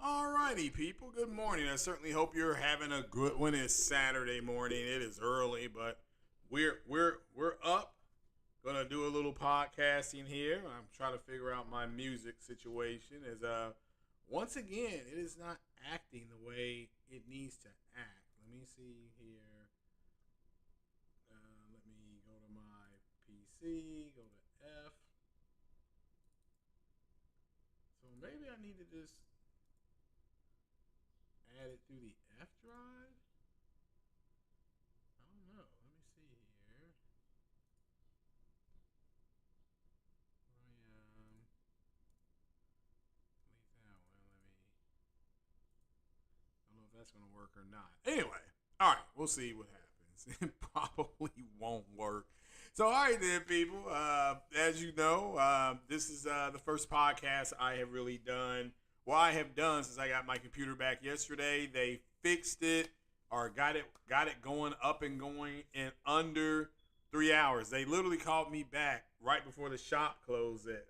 Alrighty, people. Good morning. I certainly hope you're having a good one. It's Saturday morning. It is early, but we're up. Gonna do a little podcasting here. I'm trying to figure out my music situation. As once again, it is not acting the way it needs to act. Let me see here. Let me go to my PC. Go to F. So maybe I need to just add it through the F drive? I don't know. Let me see here. Let me delete that one. I don't know if that's gonna work or not. Anyway, all right, we'll see what happens. It probably won't work. So, all right, then, people. As you know, this is the first podcast I have really done. Well, I have done since I got my computer back yesterday. They fixed it or got it going up and going in under 3 hours. They literally called me back right before the shop closed at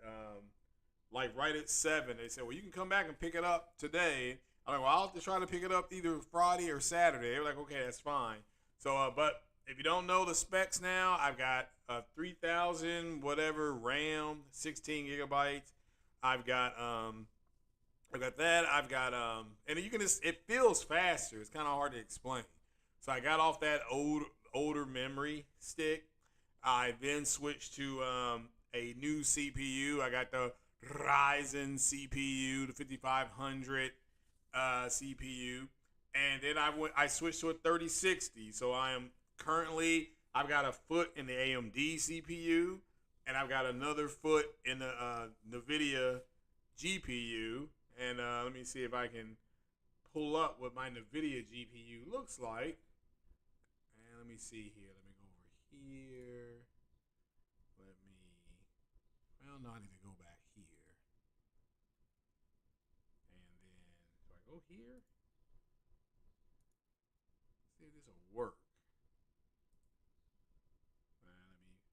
like right at 7. They said, "Well, you can come back and pick it up today." I'm like, "Well, I'll have to try to pick it up either Friday or Saturday." They were like, "Okay, that's fine." So, but if you don't know the specs now, I've got a 3000 whatever RAM, 16 gigabytes. I've got that. I've got and you can just it feels faster. It's kind of hard to explain. So I got off that older memory stick. I then switched to a new CPU. I got the Ryzen CPU, the 5500 CPU, and then I switched to a 3060. So I am currently I've got a foot in the AMD CPU, and I've got another foot in the NVIDIA GPU. And let me see if I can pull up what my NVIDIA GPU looks like. And let me see here. Let me go over here. Well, no, I need to go back here. And then, do I go here? Let's see if this will work.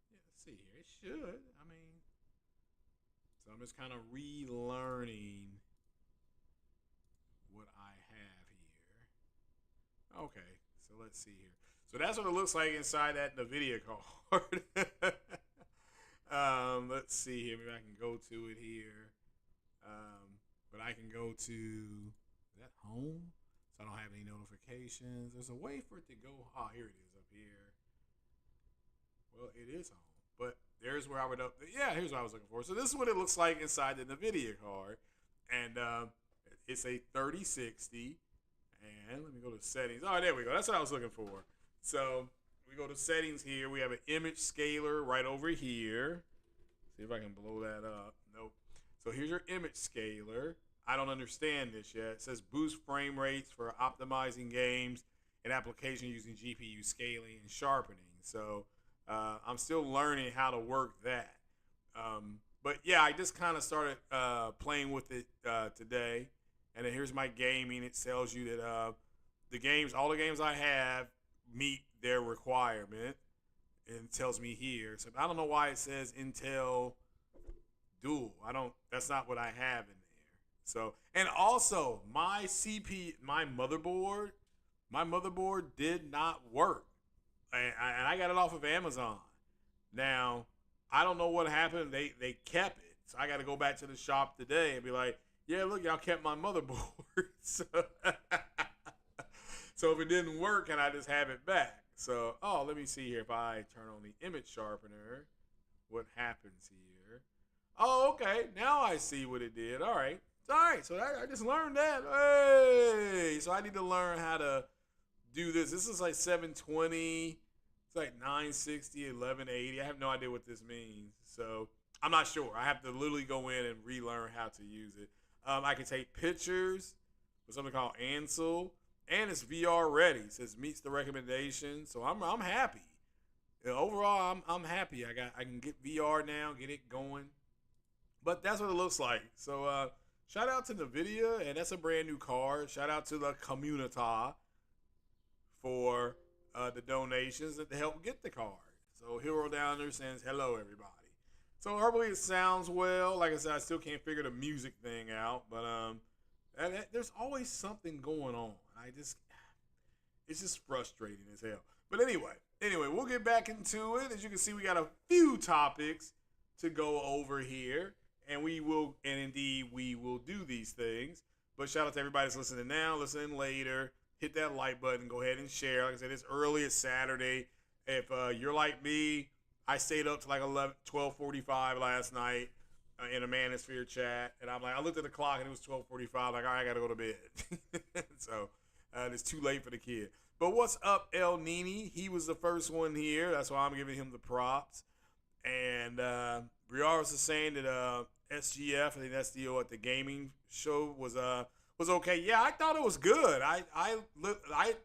Let's see here. It should. I mean, so I'm just kind of relearning what I have here. Okay, so let's see here. So that's what it looks like inside that NVIDIA card. Let's see here. Maybe I can go to it here. But I can go to that home. So I don't have any notifications. There's a way for it to go. Oh, here it is up here. Well, it is home. But there's where I would up. Yeah, here's what I was looking for. So this is what it looks like inside the NVIDIA card. And it's a 3060. And let me go to settings. Oh, there we go. That's what I was looking for. So we go to settings here. We have an image scaler right over here. See if I can blow that up. Nope. So here's your image scaler. I don't understand this yet. It says boost frame rates for optimizing games and application using GPU scaling and sharpening. So I'm still learning how to work that. But yeah, I just kind of started playing with it today. And then here's my gaming. It tells you that all the games I have meet their requirement. And it tells me here. So I don't know why it says Intel Dual. That's not what I have in there. So, and also my motherboard did not work. And I got it off of Amazon. Now, I don't know what happened. They kept it. So I got to go back to the shop today and be like, "Yeah, look, y'all kept my motherboard." So, so if it didn't work, can I just have it back? So, let me see here. If I turn on the image sharpener, what happens here? Oh, okay. Now I see what it did. All right. So I just learned that. Hey, so I need to learn how to do this. This is like 720. It's like 960, 1180. I have no idea what this means. So I'm not sure. I have to literally go in and relearn how to use it. I can take pictures with something called Ansel, and it's VR ready. It says meets the recommendation. So I'm happy. Overall, I'm happy. I can get VR now, get it going. But that's what it looks like. So shout out to NVIDIA, and that's a brand new card. Shout out to the community for the donations that help get the card. So Hero down there sends hello, everybody. So hopefully it sounds well. Like I said, I still can't figure the music thing out, but There's always something going on. It's just frustrating as hell. But anyway, we'll get back into it. As you can see, we got a few topics to go over here, and we will do these things. But shout out to everybody that's listening now, listening later. Hit that like button. Go ahead and share. Like I said, it's early. It's Saturday. If you're like me, I stayed up to like 12:45 last night in a Manosphere chat, and I looked at the clock and it was 12:45. Like, all right, I gotta go to bed. So it's too late for the kid. But what's up, El Nini? He was the first one here. That's why I'm giving him the props. And Briar was saying that SGF, I think that's the gaming show, was okay. Yeah, I thought it was good.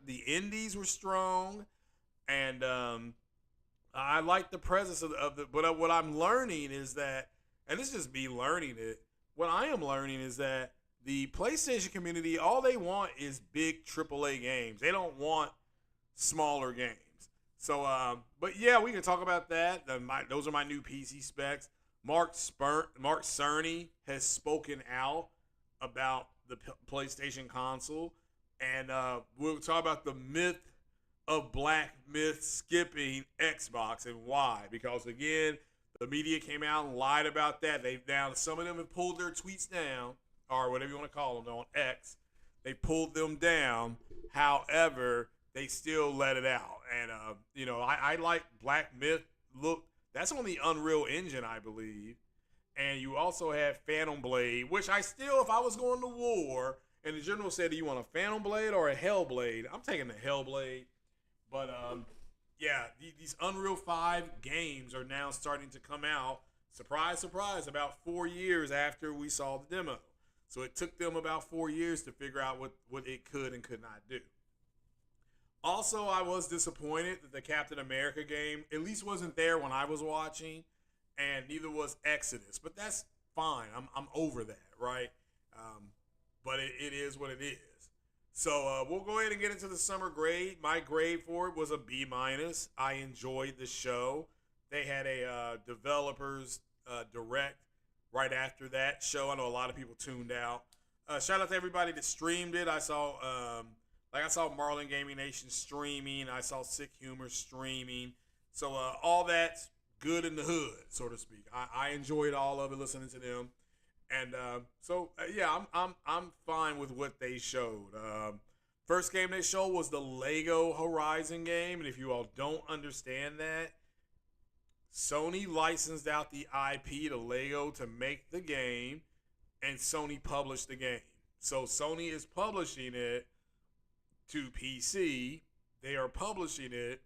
The indies were strong, and I like the presence of the. But what I'm learning is that, and this is just me learning it. What I am learning is that the PlayStation community, all they want is big AAA games. They don't want smaller games. So, but yeah, we can talk about that. Those are my new PC specs. Mark Cerny has spoken out about the PlayStation console, and we'll talk about the myth of Black Myth skipping Xbox and why. Because again, the media came out and lied about that. Some of them have pulled their tweets down, or whatever you want to call them, on X. They pulled them down. However, they still let it out. And, I like Black Myth. Look, that's on the Unreal Engine, I believe. And you also have Phantom Blade, which if I was going to war, and the general said, do you want a Phantom Blade or a Hellblade? I'm taking the Hellblade. But, these Unreal 5 games are now starting to come out, surprise, surprise, about 4 years after we saw the demo. So it took them about 4 years to figure out what it could and could not do. Also, I was disappointed that the Captain America game at least wasn't there when I was watching, and neither was Exodus. But that's fine. I'm over that, right? But it is what it is. So we'll go ahead and get into the summer grade. My grade for it was a B-. I enjoyed the show. They had a developers direct right after that show. I know a lot of people tuned out. Shout out to everybody that streamed it. I saw Marlin Gaming Nation streaming. I saw Sick Humor streaming. So all that's good in the hood, so to speak. I enjoyed all of it, listening to them. And I'm fine with what they showed. First game they showed was the Lego Horizon game. And if you all don't understand that, Sony licensed out the IP to Lego to make the game, and Sony published the game. So Sony is publishing it to PC. They are publishing it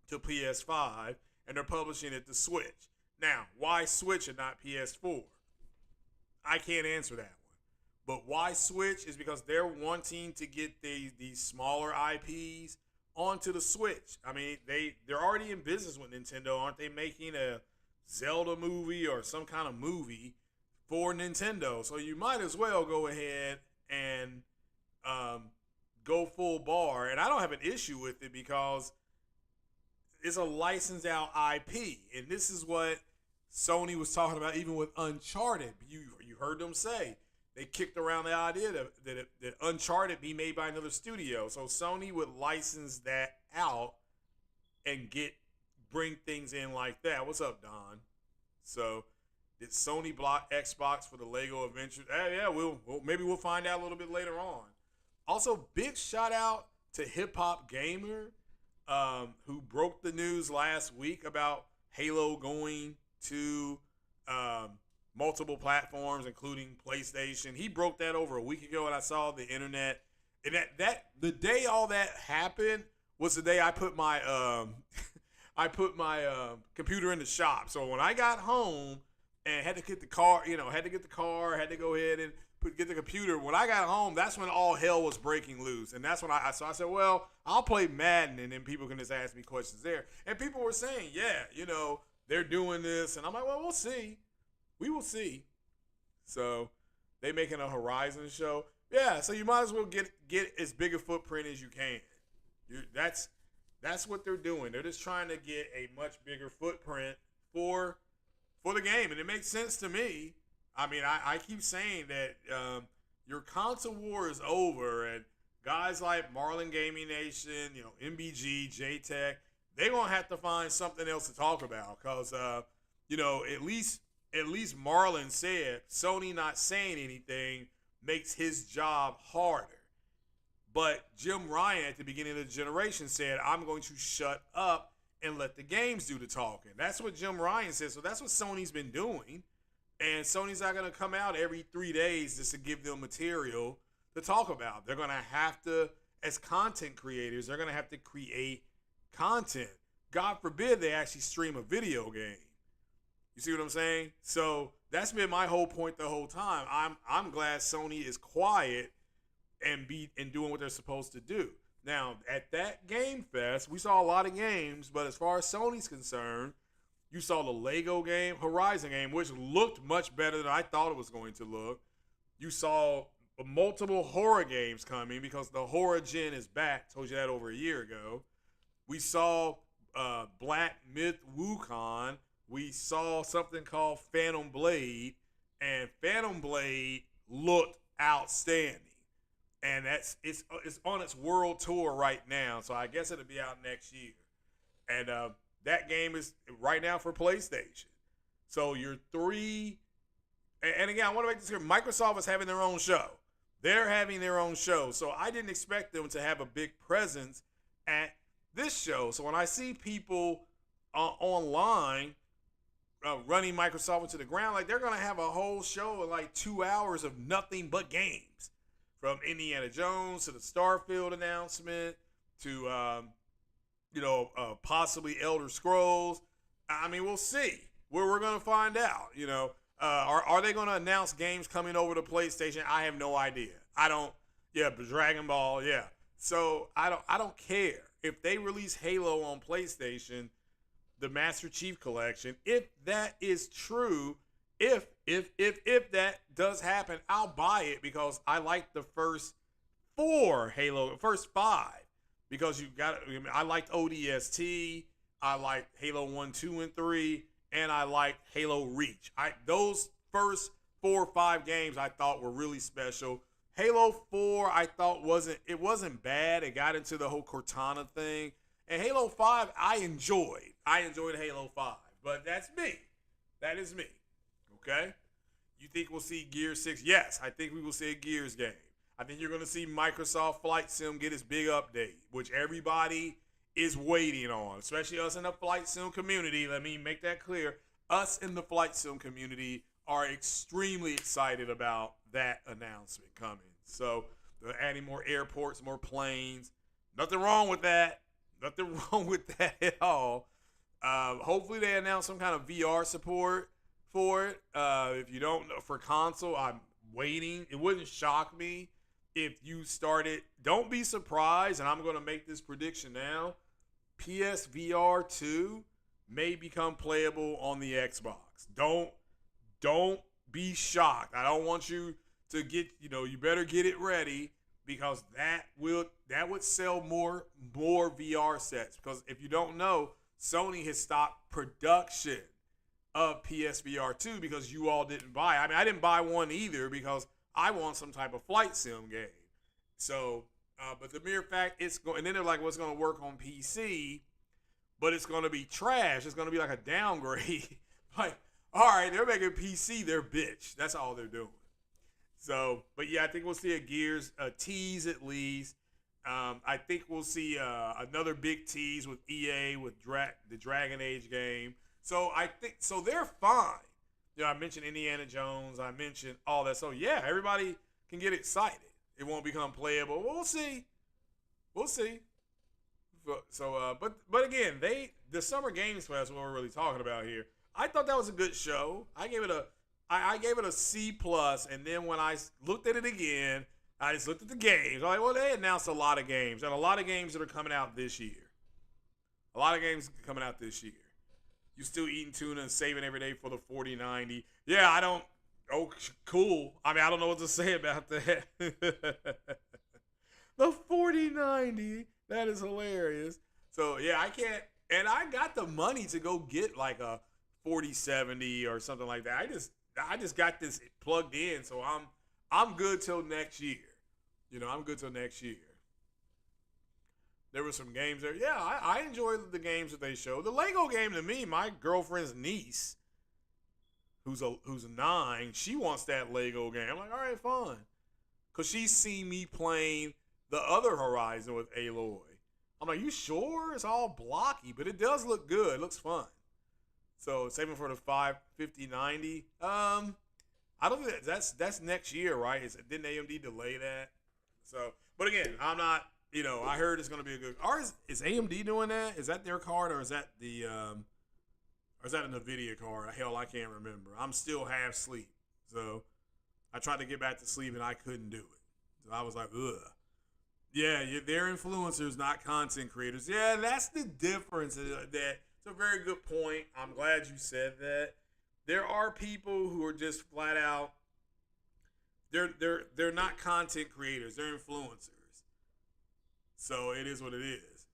to PS5, and they're publishing it to Switch. Now, why Switch and not PS4? I can't answer that one. But why Switch is because they're wanting to get these smaller IPs onto the Switch. I mean, they're already in business with Nintendo. Aren't they making a Zelda movie or some kind of movie for Nintendo? So you might as well go ahead and go full bar. And I don't have an issue with it because it's a licensed out IP. And this is what Sony was talking about even with Uncharted. You heard them say they kicked around the idea that Uncharted be made by another studio. So Sony would license that out and bring things in like that. What's up, Don? So did Sony block Xbox for the Lego Adventure? Yeah, maybe we'll find out a little bit later on. Also, big shout out to Hip Hop Gamer, who broke the news last week about Halo going to multiple platforms, including PlayStation. He broke that over a week ago, and I saw the internet. And that the day all that happened was the day I put my computer in the shop. So when I got home and had to get the car, had to go ahead and get the computer. When I got home, that's when all hell was breaking loose, and that's when I said, well, I'll play Madden, and then people can just ask me questions there. And people were saying, yeah, they're doing this, and I'm like, well, we'll see. We will see. So they making a Horizon show. Yeah, so you might as well get as big a footprint as you can. That's what they're doing. They're just trying to get a much bigger footprint for the game, and it makes sense to me. I mean, I keep saying that Your console war is over, and guys like Marlin Gaming Nation, MBG, JTech, they're gonna have to find something else to talk about because at least Marlon said Sony not saying anything makes his job harder. But Jim Ryan at the beginning of the generation said, I'm going to shut up and let the games do the talking. That's what Jim Ryan said. So that's what Sony's been doing. And Sony's not going to come out every 3 days just to give them material to talk about. They're going to have to, as content creators, they're going to have to create content. God forbid they actually stream a video game. You see what I'm saying? So that's been my whole point the whole time. I'm glad Sony is quiet and doing what they're supposed to do. Now, at that Game Fest, we saw a lot of games, but as far as Sony's concerned, you saw the Lego game, Horizon game, which looked much better than I thought it was going to look. You saw multiple horror games coming because the horror gen is back. Told you that over a year ago. We saw Black Myth Wukong. We saw something called Phantom Blade, and Phantom Blade looked outstanding. And it's on its world tour right now, so I guess it'll be out next year. And that game is right now for PlayStation. So your three, and again, I want to make this clear, Microsoft is having their own show. They're having their own show. So I didn't expect them to have a big presence at this show. So when I see people online running Microsoft into the ground, like they're going to have a whole show of like 2 hours of nothing but games. From Indiana Jones to the Starfield announcement to, possibly Elder Scrolls. I mean, we'll see. We're going to find out. Are they going to announce games coming over to PlayStation? I have no idea. But Dragon Ball, yeah. So I don't care if they release Halo on PlayStation, the Master Chief Collection. If that is true. If that does happen, I'll buy it because I like the first 5, because I liked ODST, I liked Halo 1, 2, and 3, and I liked Halo Reach. Those first 4 or 5 games I thought were really special. Halo 4 I thought wasn't bad. It got into the whole Cortana thing. And Halo 5 I enjoyed. Halo 5, but that's me. That is me. Okay? You think we'll see Gears 6? Yes, I think we will see a Gears game. I think you're going to see Microsoft Flight Sim get its big update, which everybody is waiting on, especially us in the Flight Sim community. Let me make that clear. Us in the Flight Sim community are extremely excited about that announcement coming. So they're adding more airports, more planes. Nothing wrong with that. Nothing wrong with that at all. Hopefully they announce some kind of VR support for it. If you don't know, for console, I'm waiting. It wouldn't shock me if you started. Don't be surprised, and I'm going to make this prediction now. PSVR 2 may become playable on the Xbox. Don't be shocked. I don't want you to get, you better get it ready because that would sell more VR sets. Because if you don't know, Sony has stopped production of PSVR 2 because you all didn't buy. I mean, I didn't buy one either because I want some type of flight sim game. So, but the mere fact it's going, and then they're like, well, it's going to work on PC, but it's going to be trash. It's going to be like a downgrade. Like, all right, they're making PC their bitch. That's all they're doing. So, but yeah, I think we'll see a Gears tease at least. I think we'll see another big tease with EA with the Dragon Age game. So I think they're fine. I mentioned Indiana Jones. I mentioned all that. So yeah, everybody can get excited. It won't become playable. We'll see. So, but again, the Summer Games Fest, what we're really talking about here. I thought that was a good show. I gave it a C plus, and then when I looked at it again, I just looked at the games. I'm like, well, they announced a lot of games, and a lot of games that are coming out this year. You still eating tuna and saving every day for the 4090. Yeah, I don't. Oh, cool. I mean, I don't know what to say about that. The 4090. That is hilarious. So, yeah, I can't. And I got the money to go get like a 4070 or something like that. I just got this plugged in, so I'm good till next year. I'm good till next year. There were some games there. Yeah, I enjoyed the games that they showed. The Lego game to me, my girlfriend's niece, who's 9, she wants that Lego game. I'm like, all right, fine. Because she's seen me playing the other Horizon with Aloy. I'm like, you sure? It's all blocky, but it does look good. It looks fun. So saving for the 550-90. I don't think that's next year, right? Didn't AMD delay that? So, but again, I'm not. I heard it's going to be a good. Or is AMD doing that? Is that their card, or is that the? Or is that an NVIDIA card? Hell, I can't remember. I'm still half asleep, so I tried to get back to sleep and I couldn't do it. So I was like, ugh. Yeah, they're influencers, not content creators. Yeah, that's the difference. It's a very good point. I'm glad you said that. There are people who are just flat out. They're not content creators. They're influencers. So it is what it is.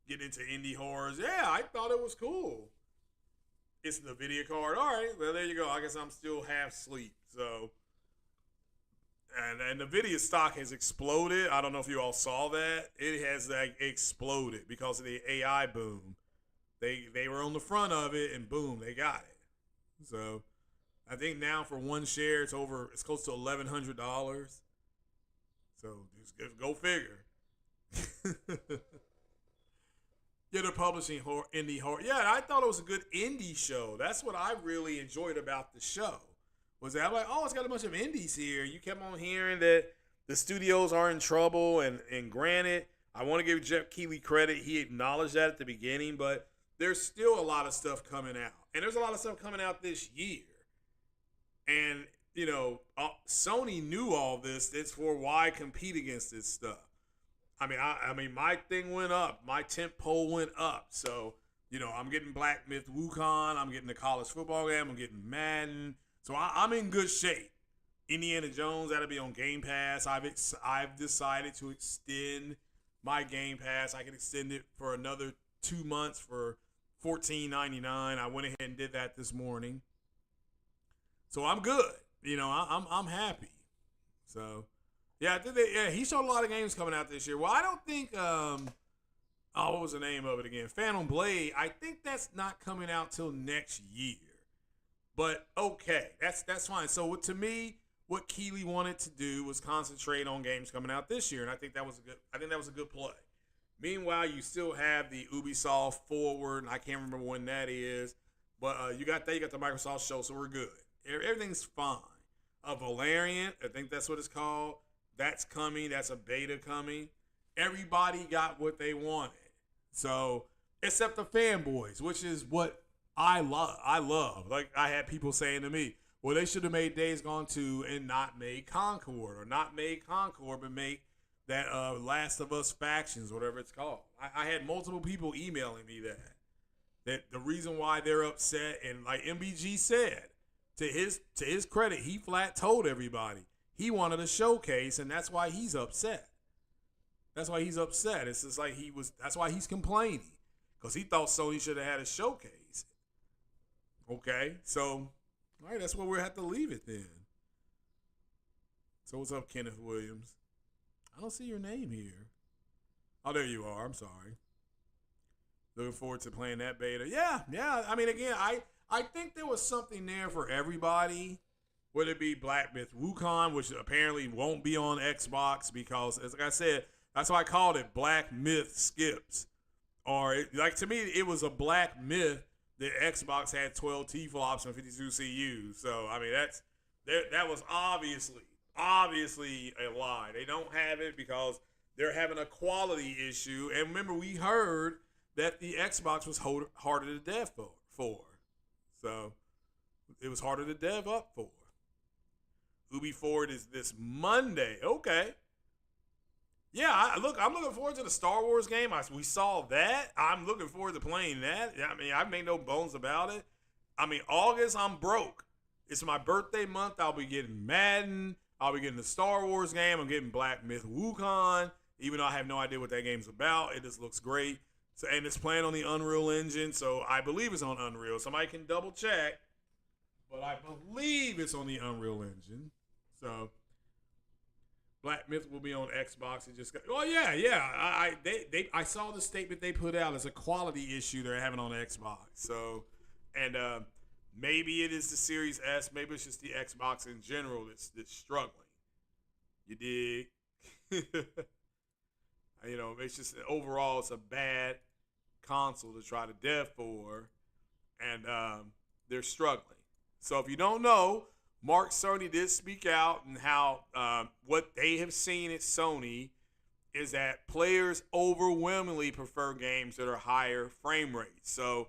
Getting into indie horrors. Yeah, I thought it was cool. It's the video card. All right, well there you go. I guess I'm still half asleep. So. And the video stock has exploded. I don't know if you all saw that. It has exploded because of the AI boom. They were on the front of it, and boom, they got it. So I think now for one share, it's close to $1,100. So just go figure. Yeah, they're publishing indie horror. Yeah, I thought it was a good indie show. That's what I really enjoyed about the show. Was that I'm like, oh, it's got a bunch of indies here. You kept on hearing that the studios are in trouble, and granted, I want to give Jeff Keighley credit. He acknowledged that at the beginning, but there's still a lot of stuff coming out. And there's a lot of stuff coming out this year. And, Sony knew all this. It's for why compete against this stuff. I mean, my thing went up. My temp poll went up. So, I'm getting Black Myth Wukong. I'm getting the college football game. I'm getting Madden. So I'm in good shape. Indiana Jones, that'll be on Game Pass. I've decided to extend my Game Pass. I can extend it for another 2 months for $14.99. I went ahead and did that this morning. So I'm good. I'm happy. So yeah, he showed a lot of games coming out this year. Well, I don't think what was the name of it again? Phantom Blade. I think that's not coming out till next year. But okay, that's fine. So to me, what Keighley wanted to do was concentrate on games coming out this year, and I think that was a good play. Meanwhile, you still have the Ubisoft Forward, and I can't remember when that is, but you got the Microsoft show, so we're good. Everything's fine. Valerian, I think that's what it's called. That's coming. That's a beta coming. Everybody got what they wanted. So except the fanboys, which is what I love. Like I had people saying to me, well, they should have made Days Gone 2 and not made Concord, or not made Concord, but make that Last of Us Factions, whatever it's called. I had multiple people emailing me that the reason why they're upset, and like MBG said, to his credit, he flat told everybody he wanted a showcase, and that's why he's upset. That's why he's upset. It's just like that's why he's complaining, because he thought Sony should have had a showcase. Okay, so, all right, that's where we'll have to leave it then. So what's up, Kenneth Williams? I don't see your name here. Oh, there you are. I'm sorry. Looking forward to playing that beta. Yeah. I mean, again, I think there was something there for everybody, whether it be Black Myth Wukong, which apparently won't be on Xbox because, as like I said, that's why I called it Black Myth Skips. Or, to me, it was a Black Myth. The Xbox had 12 T-flops and 52 CUs. So, I mean, that was obviously a lie. They don't have it because they're having a quality issue. And remember, we heard that the Xbox was harder to dev for. So, it was harder to dev up for. Ubi Forward is this Monday. Okay. Yeah, I'm looking forward to the Star Wars game. We saw that. I'm looking forward to playing that. I mean, I made no bones about it. I mean, August, I'm broke. It's my birthday month. I'll be getting Madden. I'll be getting the Star Wars game. I'm getting Black Myth Wukong, even though I have no idea what that game's about. It just looks great. So, and it's playing on the Unreal Engine, so I believe it's on Unreal. Somebody can double check, but I believe it's on the Unreal Engine. So Black Myth will be on Xbox. It just got. Oh yeah. I saw the statement they put out as a quality issue they're having on Xbox. So, and maybe it is the Series S. Maybe it's just the Xbox in general that's struggling. You dig? It's just overall it's a bad console to try to dev for, and they're struggling. So if you don't know, Mark Cerny did speak out and how what they have seen at Sony is that players overwhelmingly prefer games that are higher frame rates. So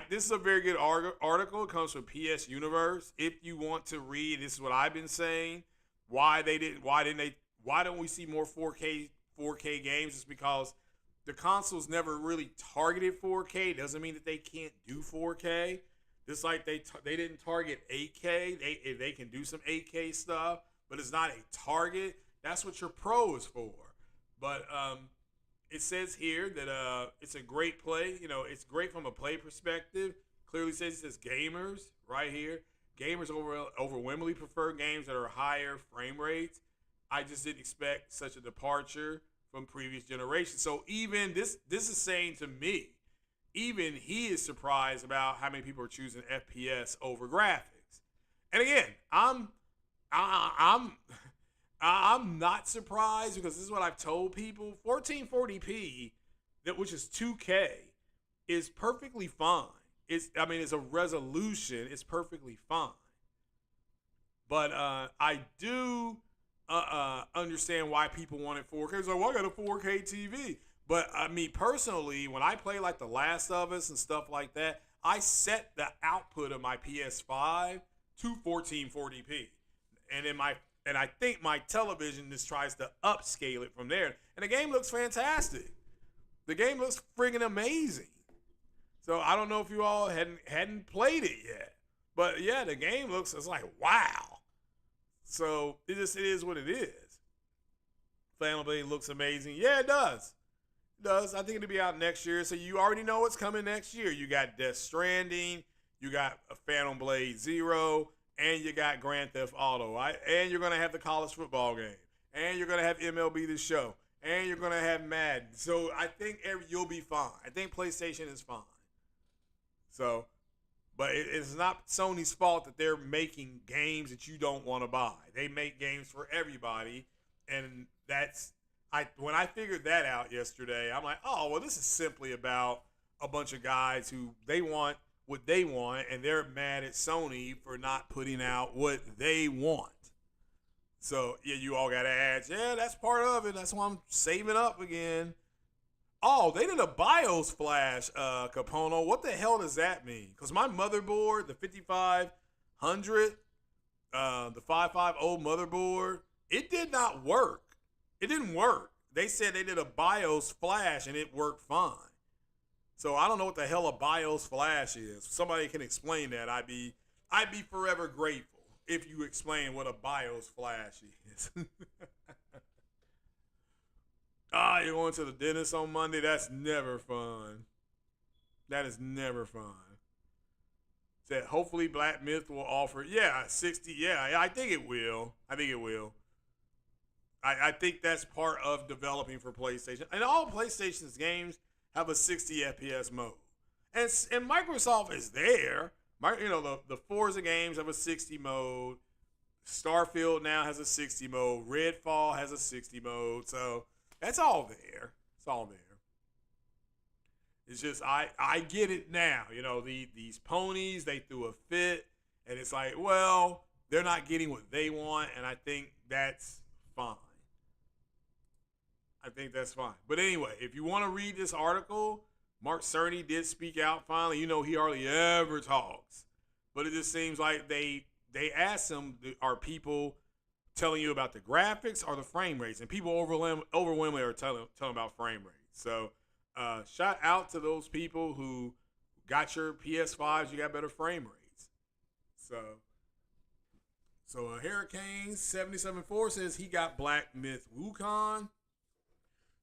this is a very good article. It comes from PS Universe. If you want to read, this is what I've been saying. Why don't we see more 4K games? It's because the consoles never really targeted 4K. Doesn't mean that they can't do 4K. Just like they didn't target 8K. They can do some 8K stuff, but it's not a target. That's what your Pro is for. But it says here that it's a great play. It's great from a play perspective. Clearly says it says gamers right here. Gamers overwhelmingly prefer games that are higher frame rates. I just didn't expect such a departure from previous generations. So even this is saying to me, even he is surprised about how many people are choosing FPS over graphics. And again, I'm not surprised because this is what I've told people. 1440p, which is 2K, is perfectly fine. It's a resolution. It's perfectly fine. But I do understand why people wanted 4K. It's like, well, I got a 4K TV. But me personally, when I play like The Last of Us and stuff like that, I set the output of my PS5 to 1440p. And I think my television just tries to upscale it from there. And the game looks fantastic. The game looks friggin' amazing. So I don't know if you all hadn't played it yet. But yeah, the game it's like, wow. So it is what it is. Phantom Blade looks amazing. Yeah, it does. It does. I think it'll be out next year. So you already know what's coming next year. You got Death Stranding, you got a Phantom Blade Zero, and you got Grand Theft Auto. And you're gonna have the college football game. And you're gonna have MLB The Show. And you're gonna have Madden. So I think you'll be fine. I think PlayStation is fine. So, but it's not Sony's fault that they're making games that you don't want to buy. They make games for everybody, and when I figured that out yesterday, I'm like, oh, well, this is simply about a bunch of guys who they want what they want, and they're mad at Sony for not putting out what they want. So, yeah, you all got ads. Yeah, that's part of it. That's why I'm saving up again. Oh, they did a BIOS flash, Capono. What the hell does that mean? Because my motherboard, the 5500, the 550 motherboard, it did not work. It didn't work. They said they did a BIOS flash and it worked fine. So I don't know what the hell a BIOS flash is. If somebody can explain that, I'd be forever grateful if you explain what a BIOS flash is. You're going to the dentist on Monday? That's never fun. That is never fun. Said hopefully Black Myth will offer, 60. Yeah, I think it will. I think that's part of developing for PlayStation. And all PlayStation's games have a 60 FPS mode. And Microsoft is there. The Forza games have a 60 mode. Starfield now has a 60 mode. Redfall has a 60 mode. So that's all there. It's all there. It's just I get it now. These ponies, they threw a fit, and it's like, well, they're not getting what they want, and I think that's fine. But anyway, if you want to read this article, Mark Cerny did speak out finally. He hardly ever talks. But it just seems like they asked him, are people telling you about the graphics or the frame rates? And people overwhelmingly are telling about frame rates. So shout out to those people who got your PS5s, you got better frame rates. So Hurricane 774 says he got Black Myth Wukong.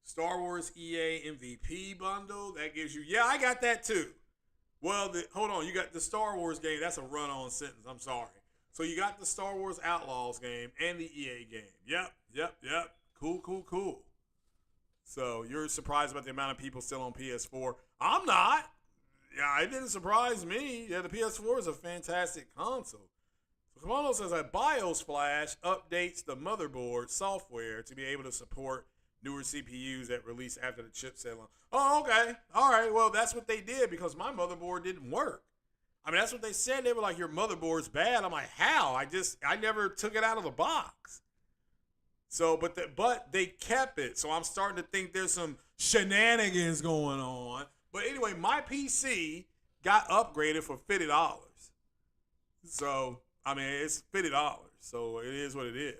Star Wars EA MVP bundle. That gives you, I got that too. Well, hold on. You got the Star Wars game. That's a run-on sentence. I'm sorry. So you got the Star Wars Outlaws game and the EA game. Yep. Cool. So you're surprised about the amount of people still on PS4. I'm not. Yeah, it didn't surprise me. Yeah, the PS4 is a fantastic console. So Komodo says that BIOS Flash updates the motherboard software to be able to support newer CPUs that release after the chipset launch. Oh, okay. All right. Well, that's what they did because my motherboard didn't work. I mean, that's what they said. They were like, your motherboard's bad. I'm like, how? I never took it out of the box. So, but they kept it. So I'm starting to think there's some shenanigans going on. But anyway, my PC got upgraded for $50. So, I mean, it's $50. So it is what it is.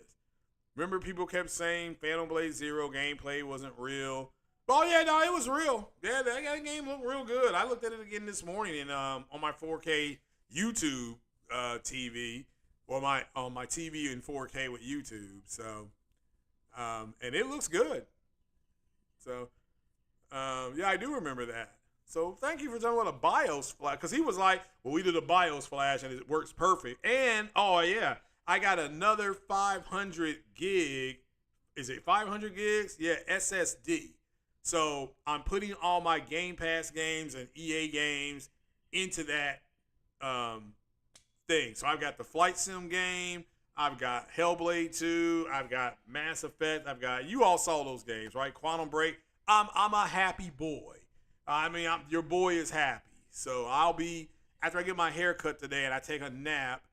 Remember people kept saying Phantom Blade Zero gameplay wasn't real. Oh, yeah, no, it was real. Yeah, that game looked real good. I looked at it again this morning and on my 4K YouTube TV. Or on my TV in 4K with YouTube. So, and it looks good. So, yeah, I do remember that. So thank you for talking about a BIOS flash. Because he was like, well, we did a BIOS flash and it works perfect. And, oh, yeah, I got another 500 gig. Is it 500 gigs? Yeah, SSD. So I'm putting all my Game Pass games and EA games into that thing. So I've got the Flight Sim game. I've got Hellblade 2. I've got Mass Effect. You all saw those games, right? Quantum Break. I'm a happy boy. I mean, your boy is happy. So I'll be, after I get my hair cut today and I take a nap,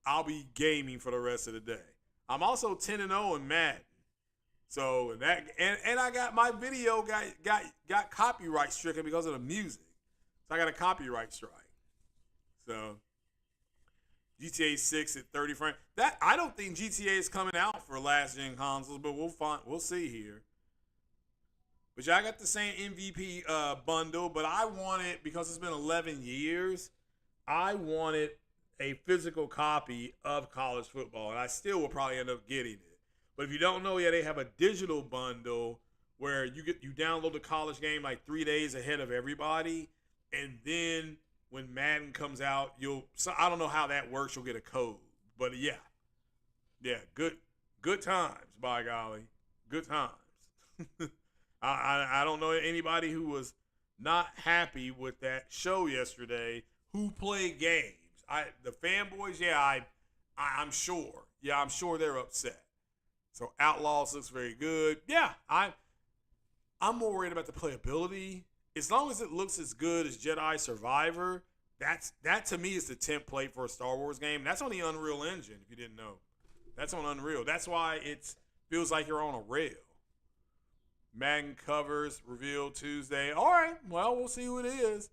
I'll be gaming for the rest of the day. I'm also 10-0 in Madden. So that and I got my video got copyright stricken because of the music. So I got a copyright strike. So GTA 6 at 30 frames. That I don't think GTA is coming out for last gen consoles, but we'll see here. But yeah, I got the same MVP bundle, but I wanted, because it's been 11 years, I wanted a physical copy of college football, and I still will probably end up getting it. But if you don't know yet, they have a digital bundle where you download the college game like 3 days ahead of everybody, and then when Madden comes out, I don't know how that works. You'll get a code, but yeah, good times, by golly, good times. I don't know anybody who was not happy with that show yesterday who played games. The fanboys, I'm sure. Yeah, I'm sure they're upset. So Outlaws looks very good. Yeah, I'm more worried about the playability. As long as it looks as good as Jedi Survivor, that to me is the template for a Star Wars game. That's on the Unreal Engine, if you didn't know. That's on Unreal. That's why it feels like you're on a rail. Madden covers revealed Tuesday. All right, well, we'll see who it is.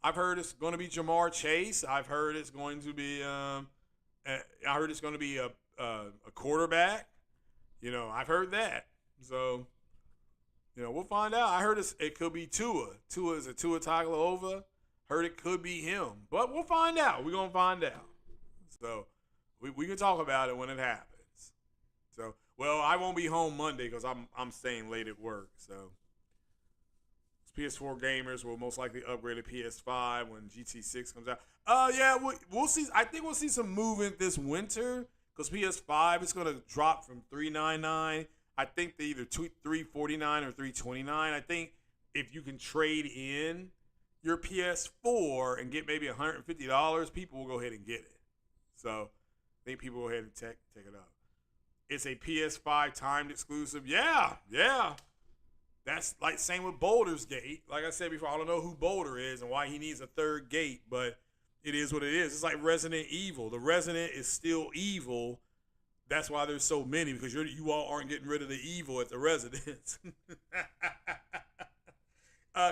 I've heard it's going to be Jamar Chase. I've heard it's going to be a quarterback. I've heard that. So, we'll find out. I heard it could be Tua. Is it Tua Tagovailoa? Heard it could be him. But we'll find out. We're going to find out. So, we can talk about it when it happens. So, well, I won't be home Monday because I'm staying late at work. So, PS4 gamers will most likely upgrade to PS5 when GT6 comes out. Yeah, we'll see. I think we'll see some movement this winter because PS5 is going to drop from $399. I think they either $349 or $329. I think if you can trade in your PS4 and get maybe $150, people will go ahead and get it. So I think people will go ahead and take it up. It's a PS5 timed exclusive. Yeah. That's like same with Boulder's Gate. Like I said before, I don't know who Boulder is and why he needs a third gate, but it is what it is. It's like Resident Evil. The Resident is still evil. That's why there's so many, because you all aren't getting rid of the evil at the Residence.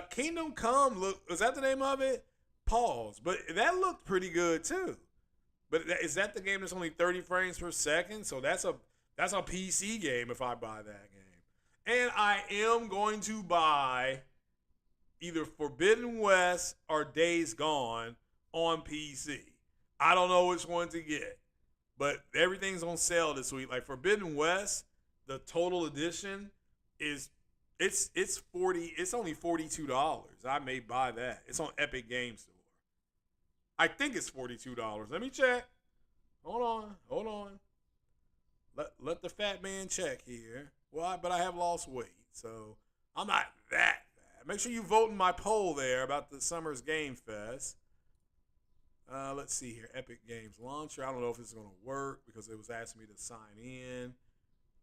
Kingdom Come, is that the name of it? Pause. But that looked pretty good too. But is that the game that's only 30 frames per second? So that's a PC game if I buy that game. And I am going to buy either Forbidden West or Days Gone on PC. I don't know which one to get, but everything's on sale this week. Like Forbidden West, the total edition it's only $42. I may buy that. It's on Epic Game Store. I think it's $42. Let me check. Hold on. Let the fat man check here. Well, but I have lost weight, so I'm not that bad. Make sure you vote in my poll there about the Summer's Game Fest. Let's see here. Epic Games Launcher. I don't know if it's going to work because it was asking me to sign in.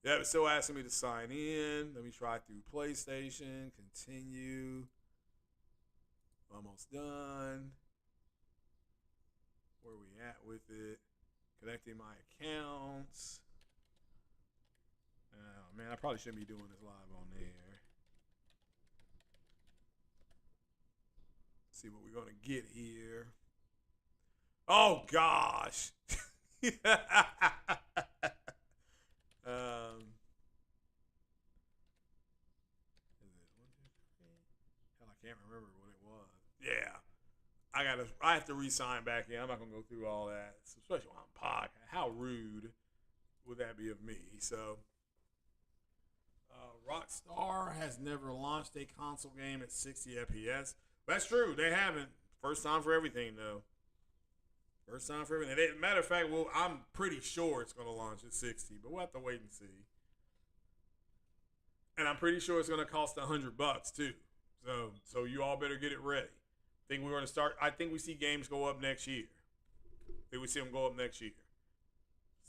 Yeah, it's still asking me to sign in. Let me try through PlayStation. Continue. Almost done. Where we at with it? Connecting my accounts. Oh, man, I probably shouldn't be doing this live on there. Let's see what we're going to get here. Oh, gosh. Hell, I can't remember what it was. Yeah. I have to re-sign back in. I'm not gonna go through all that, especially on podcast. How rude would that be of me? So, Rockstar has never launched a console game at 60 FPS. That's true. They haven't. First time for everything, though. First time for everything. Matter of fact, well, I'm pretty sure it's gonna launch at 60, but we'll have to wait and see. And I'm pretty sure it's gonna cost $100 too. So you all better get it ready. Think we're going to start. I think we see games go up next year. I think we see them go up next year.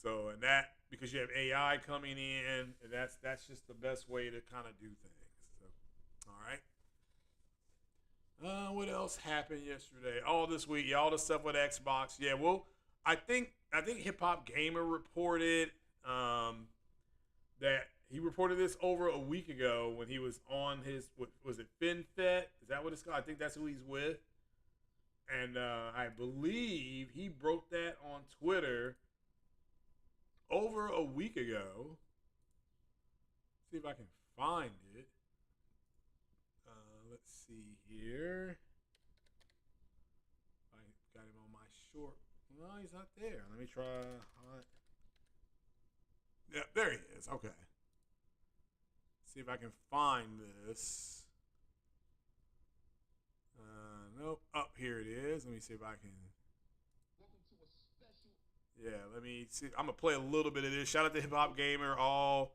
So, and that because you have AI coming in, and that's just the best way to kind of do things. So, all right. What else happened yesterday? All this week, yeah, all the stuff with Xbox. Yeah, well, I think Hip Hop Gamer reported that he reported this over a week ago when he was on his was it FinFet? Is that what it's called? I think that's who he's with. And I believe he broke that on Twitter over a week ago. See if I can find it. Let's see here. I got him on my short. No, he's not there. Let me try. Yeah, there he is. Okay. See if I can find this. Nope. Up here it is. Let me see if I can. Yeah, let me see. I'm gonna play a little bit of this. Shout out to Hip Hop Gamer. All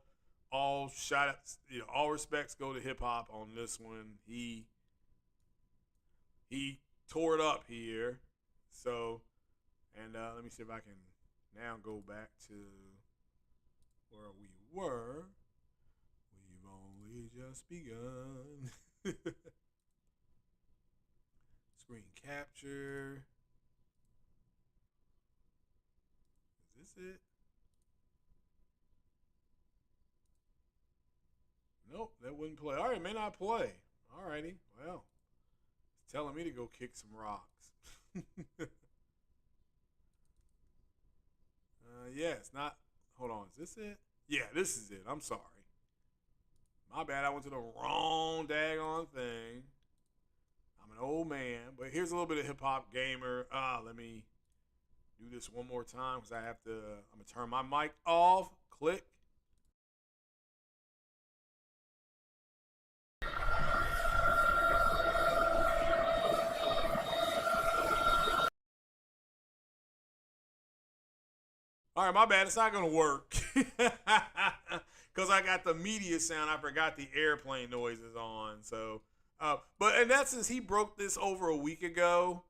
shout outs. All respects go to Hip Hop on this one. He tore it up here. So, and let me see if I can now go back to where we were. We've only just begun. Screen capture. Is this it? Nope, that wouldn't play. All right, it may not play. All righty. Well, it's telling me to go kick some rocks. Yeah, it's not. Hold on, is this it? Yeah, this is it. I'm sorry. My bad. I went to the wrong daggone thing. I'm an old man, but here's a little bit of Hip Hop Gamer. Let me do this one more time because I have to. I'm gonna turn my mic off. Click. All right, my bad. It's not gonna work because I got the media sound. I forgot the airplane noises on. So, but in essence, he broke this over a week ago,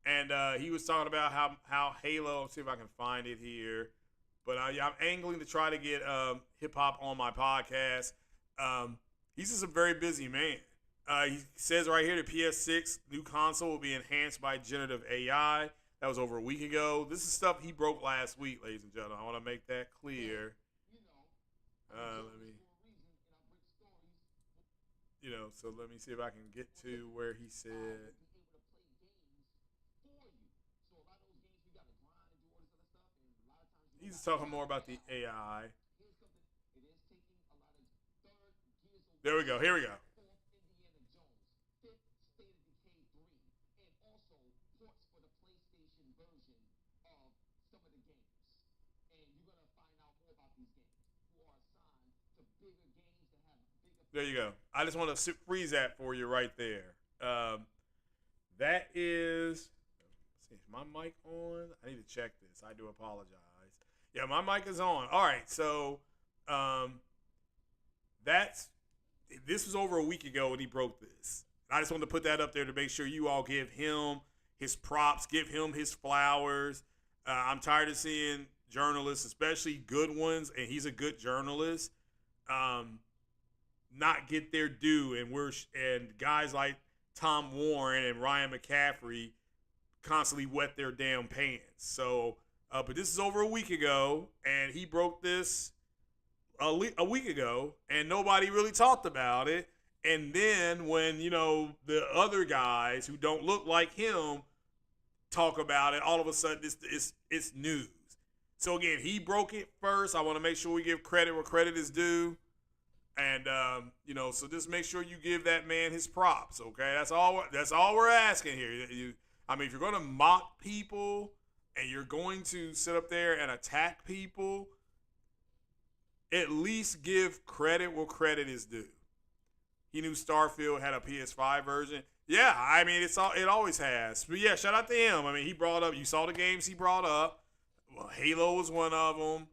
and he was talking about how Halo. Let's see if I can find it here. But I'm angling to try to get hip hop on my podcast. He's just a very busy man. He says right here the PS6 new console will be enhanced by generative AI. That was over a week ago. This is stuff he broke last week, ladies and gentlemen. I want to make that clear. So let me see if I can get to where he said. He's talking more about the AI. There we go. Here we go. There you go. I just want to freeze that for you right there. That is. See, is my mic on? I need to check this. I do apologize. Yeah, my mic is on. All right, so that's this was over a week ago when he broke this. I just wanted to put that up there to make sure you all give him his props, give him his flowers. I'm tired of seeing journalists, especially good ones, and he's a good journalist, not get their due, and guys like Tom Warren and Ryan McCaffrey constantly wet their damn pants. So, but this is over a week ago, and he broke this a week ago, and nobody really talked about it. And then when, the other guys who don't look like him talk about it, all of a sudden it's news. So again, he broke it first. I want to make sure we give credit where credit is due. And, so just make sure you give that man his props, okay? That's all we're asking here. If you're going to mock people and you're going to sit up there and attack people, at least give credit where credit is due. He knew Starfield had a PS5 version. Yeah, it always has. But yeah, shout out to him. He brought up, you saw the games he brought up. Well, Halo was one of them.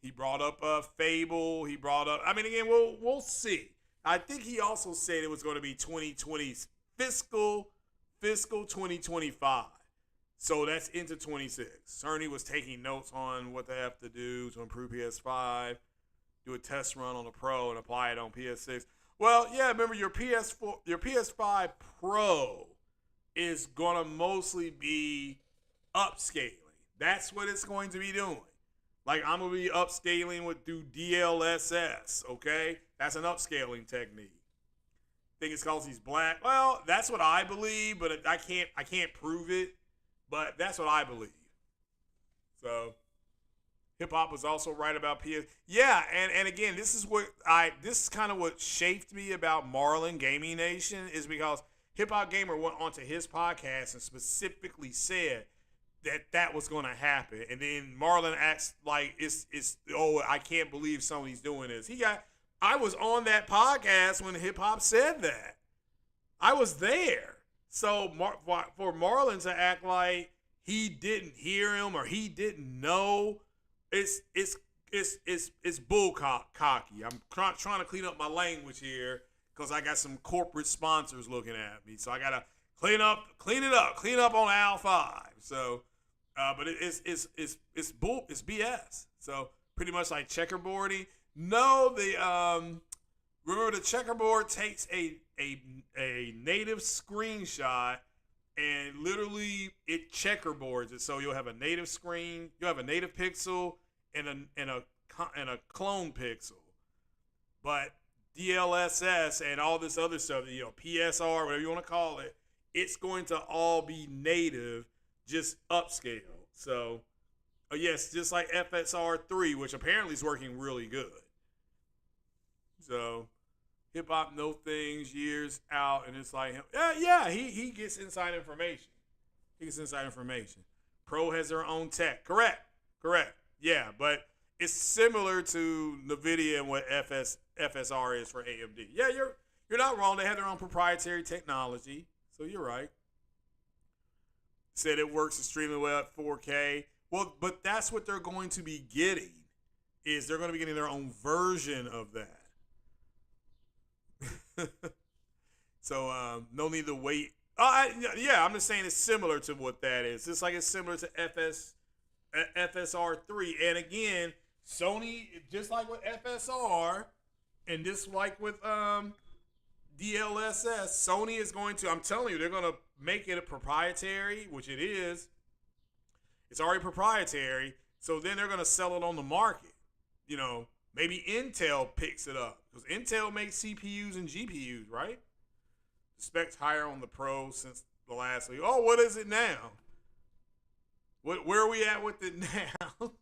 He brought up Fable. He brought up, again, we'll see. I think he also said it was going to be 2020 fiscal 2025. So that's into 26. Cerny was taking notes on what they have to do to improve PS5, do a test run on the Pro and apply it on PS6. Well, yeah, remember your PS5 Pro is going to mostly be upscaling. That's what it's going to be doing. Like, I'm going to be upscaling through DLSS, okay? That's an upscaling technique. Think it's because he's black. Well, that's what I believe, but I can't prove it. But that's what I believe. So, hip hop was also right about PS. Yeah, and again, this is kind of what shaped me about Marlon Gaming Nation, is because Hip Hop Gamer went onto his podcast and specifically said that was going to happen. And then Marlon acts like I can't believe Sony's doing this. I was on that podcast when hip hop said that. I was there. So for Marlon to act like he didn't hear him or he didn't know, it's bull cocky. I'm trying to clean up my language here because I got some corporate sponsors looking at me. So I gotta clean it up on Al 5. So, but it's BS. So pretty much like checkerboarding. No, remember the checkerboard takes a native screenshot and literally it checkerboards it. So you'll have a native screen, you'll have a native pixel and a clone pixel. But DLSS and all this other stuff, PSR, whatever you want to call it, it's going to all be native, just upscale. So, yes, just like FSR3, which apparently is working really good. So, hip hop know things years out, and it's like, he gets inside information. Pro has their own tech. Correct. Yeah, but it's similar to NVIDIA and what FSR is for AMD. Yeah, you're not wrong. They have their own proprietary technology, so you're right. Said it works extremely well at 4K. Well, but that's what they're going to be getting. Is they're going to be getting their own version of that. So no need to wait. I'm just saying it's similar to what that is. It's like it's similar to FSR3. And again, Sony, just like with FSR, and just like with DLSS, Sony is going to, I'm telling you, they're going to make it a proprietary, which it is. It's already proprietary. So then they're going to sell it on the market. Maybe Intel picks it up. Because Intel makes CPUs and GPUs, right? The specs higher on the Pro since the last week. Oh, what is it now? Where are we at with it now?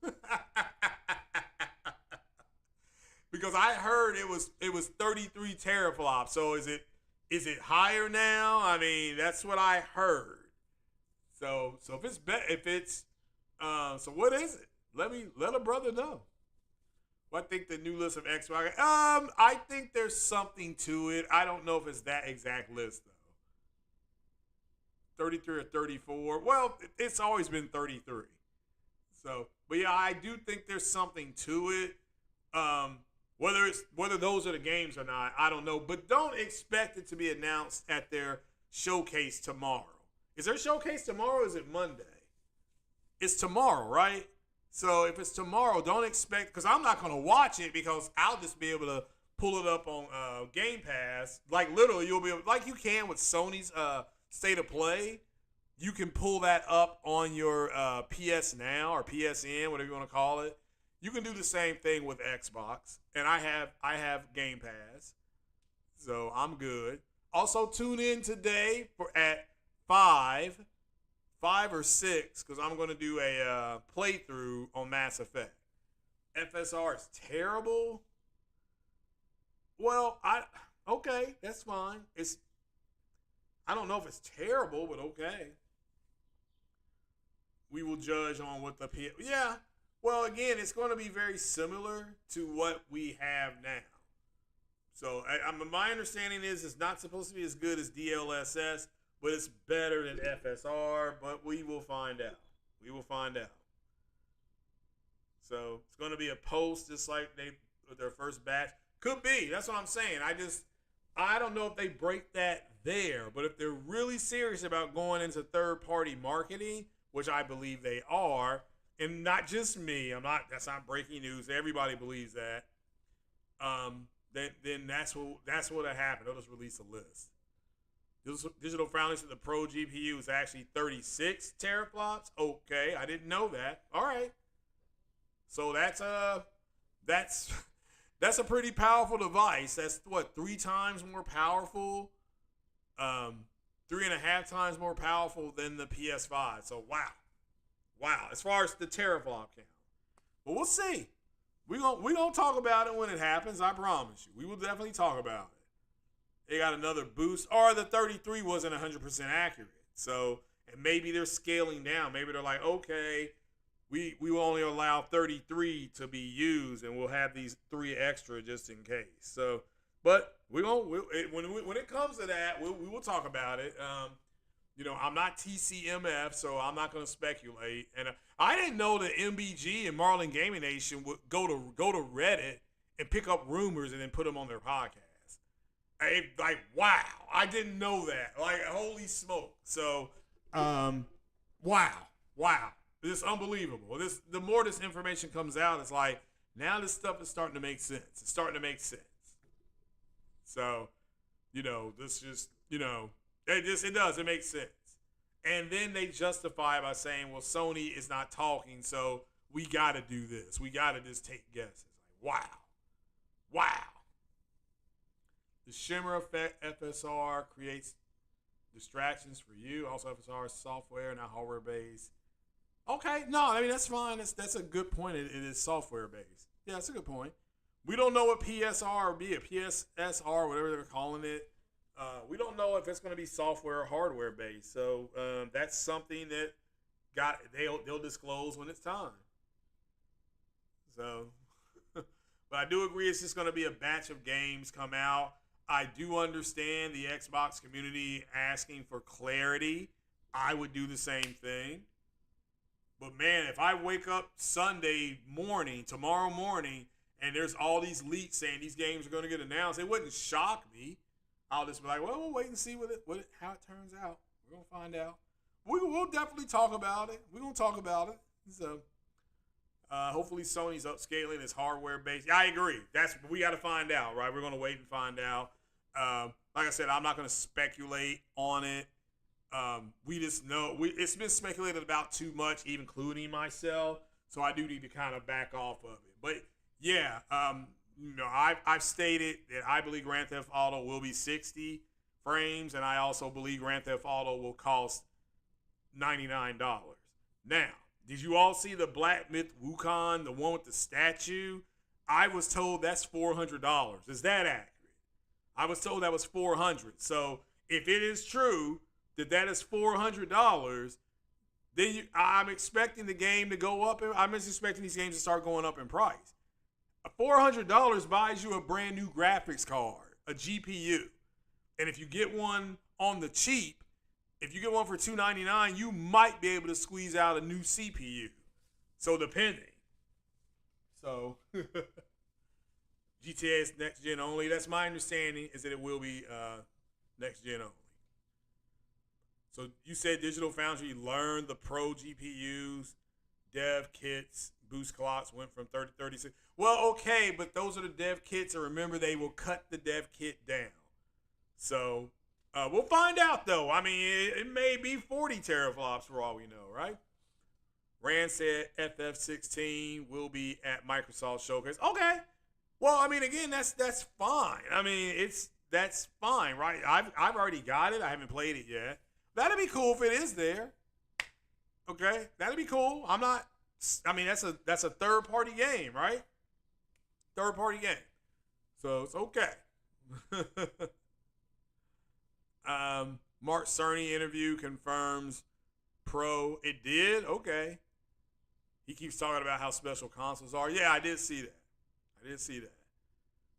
Because I heard it was 33 teraflops. So is it higher now? That's what I heard. So so what is it? Let a brother know. Well, I think the new list of Xbox. I think there's something to it. I don't know if it's that exact list though. 33 or 34. Well, it's always been 33. So, but yeah, I do think there's something to it. Whether those are the games or not, I don't know. But don't expect it to be announced at their showcase tomorrow. Is their showcase tomorrow or is it Monday? It's tomorrow, right? So if it's tomorrow, don't expect, because I'm not going to watch it because I'll just be able to pull it up on Game Pass. Like literally, you'll be able, like you can with Sony's State of Play. You can pull that up on your PS Now or PSN, whatever you want to call it. You can do the same thing with Xbox, and I have Game Pass, so I'm good. Also, tune in today at 5 or 6, because I'm going to do a playthrough on Mass Effect. FSR is terrible. Well, okay, that's fine. I don't know if it's terrible, but okay. We will judge on what the yeah. Well, again, it's going to be very similar to what we have now. So, my understanding is it's not supposed to be as good as DLSS, but it's better than FSR. But we will find out. We will find out. So it's going to be a post, just like their first batch. Could be. That's what I'm saying. I don't know if they break that there, but if they're really serious about going into third-party marketing, which I believe they are, and not just me, that's not breaking news. Everybody believes that. Then that's what'll happen. They'll just release a list. Digital Foundry said the Pro GPU is actually 36 teraflops. Okay, I didn't know that. All right. So that's a pretty powerful device. That's what, 3 times more powerful, 3.5 times more powerful than the PS5. So wow. As far as the teraflop count, but we'll see. We gonna talk about it when it happens. I promise you. We will definitely talk about it. They got another boost, or the 33 wasn't 100% accurate. So, and maybe they're scaling down. Maybe they're like, okay, we will only allow 33 to be used, and we'll have these 3 extra just in case. So, but when it comes to that, we will talk about it. I'm not TCMF, so I'm not going to speculate. And I didn't know that MBG and Marlin Gaming Nation would go to Reddit and pick up rumors and then put them on their podcast. Wow, I didn't know that. Like, holy smoke. So, wow. This is unbelievable. The more this information comes out, it's like, now this stuff is starting to make sense. It's starting to make sense. So, this just, it does. It makes sense. And then they justify by saying, well, Sony is not talking, so we got to do this. We got to just take guesses. Like, wow. The shimmer effect FSR creates distractions for you. Also, FSR is software, not hardware based. Okay, no, I mean, that's fine. That's a good point. It is software based. Yeah, that's a good point. We don't know what PSR will be, a PSSR, whatever they're calling it. We don't know if it's going to be software or hardware based. So that's something that they'll disclose when it's time. So, but I do agree it's just going to be a batch of games come out. I do understand the Xbox community asking for clarity. I would do the same thing. But man, if I wake up tomorrow morning, and there's all these leaks saying these games are going to get announced, it wouldn't shock me. I'll just be like, well, we'll wait and see how it turns out. We're going to find out. We'll definitely talk about it. We're going to talk about it. So hopefully Sony's upscaling its hardware base. Yeah, I agree. We got to find out, right? We're going to wait and find out. Like I said, I'm not going to speculate on it. We just know it's been speculated about too much, even including myself. So I do need to kind of back off of it. But yeah, I've stated that I believe Grand Theft Auto will be 60 frames, and I also believe Grand Theft Auto will cost $99. Now, did you all see the Black Myth Wukong, the one with the statue? I was told that's $400. Is that accurate? I was told that was $400. So if it is true that is $400, then I'm expecting the game to go up. I'm just expecting these games to start going up in price. $400 buys you a brand new graphics card, a GPU. And if you get one on the cheap, If you get one for $299, you might be able to squeeze out a new CPU. So depending. So GTA is next gen only. That's my understanding, is that it will be next gen only. So you said Digital Foundry learned the Pro GPUs, dev kits, boost clocks went from 30 to 36. Well, okay, but those are the dev kits, and remember they will cut the dev kit down. So we'll find out, though. I mean, it may be 40 teraflops for all we know, right? Rand said FF16 will be at Microsoft Showcase. Okay. Well, I mean, again, that's fine. I mean, that's fine, right? I've already got it. I haven't played it yet. That'd be cool if it is there. Okay, that'd be cool. I'm not. I mean, that's a third party game, right? Third party game, so it's okay. Mark Cerny interview confirms Pro. It did. Okay. He keeps talking about how special consoles are. Yeah, I did see that.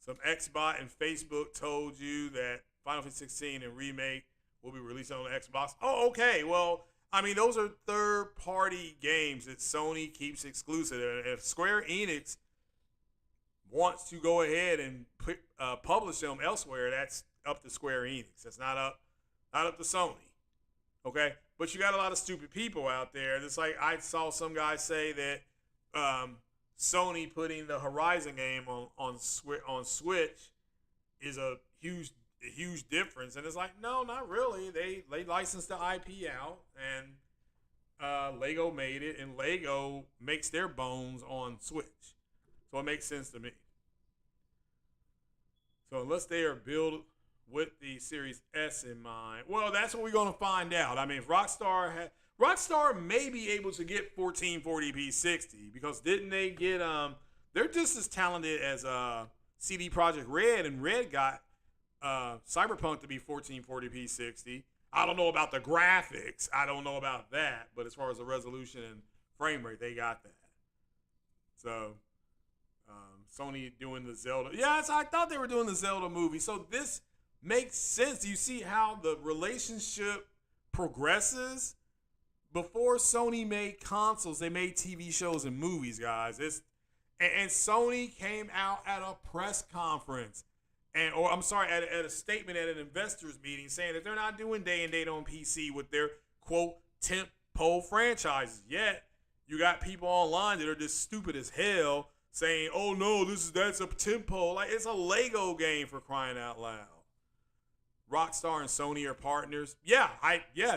Some Xbot and Facebook told you that Final Fantasy 16 and Remake will be released on the Xbox. Oh, okay. Well, I mean, those are third-party games that Sony keeps exclusive. And if Square Enix wants to go ahead and publish them elsewhere, that's up to Square Enix. That's not up to Sony. Okay? But you got a lot of stupid people out there. It's like I saw some guy say that Sony putting the Horizon game on Switch is a huge difference, and it's like, no, not really. They licensed the IP out, and Lego made it, and Lego makes their bones on Switch, so it makes sense to me. So unless they are built with the Series S in mind, well, that's what we're gonna find out. I mean, if Rockstar may be able to get 1440p 60, because didn't they get they're just as talented as CD Projekt Red, and Red got Cyberpunk to be 1440p 60. I don't know about the graphics. I don't know about that, but as far as the resolution and frame rate, they got that. So Sony doing the Zelda. Yes, I thought they were doing the Zelda movie. So this makes sense. You see how the relationship progresses? Before Sony made consoles, they made TV shows and movies, guys. And Sony came out at a press conference, at a statement at an investors meeting, saying that they're not doing day and date on PC with their quote tentpole franchises. Yet you got people online that are just stupid as hell saying, "Oh no, that's a tentpole." Like, it's a Lego game, for crying out loud. Rockstar and Sony are partners. Yeah,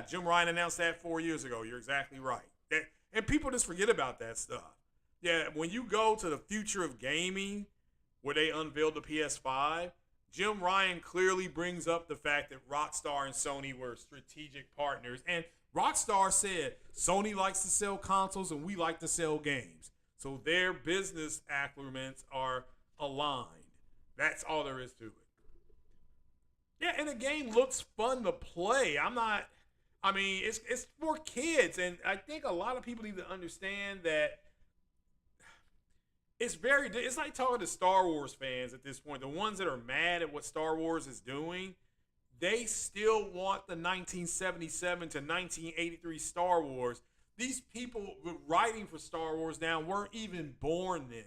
Jim Ryan announced that 4 years ago. You're exactly right. And people just forget about that stuff. Yeah, when you go to the future of gaming, where they unveiled the PS5, Jim Ryan clearly brings up the fact that Rockstar and Sony were strategic partners. And Rockstar said, Sony likes to sell consoles and we like to sell games. So their business accoutrements are aligned. That's all there is to it. Yeah, and the game looks fun to play. It's for kids. And I think a lot of people need to understand that it's like talking to Star Wars fans at this point. The ones that are mad at what Star Wars is doing, they still want the 1977 to 1983 Star Wars. These people writing for Star Wars now weren't even born then.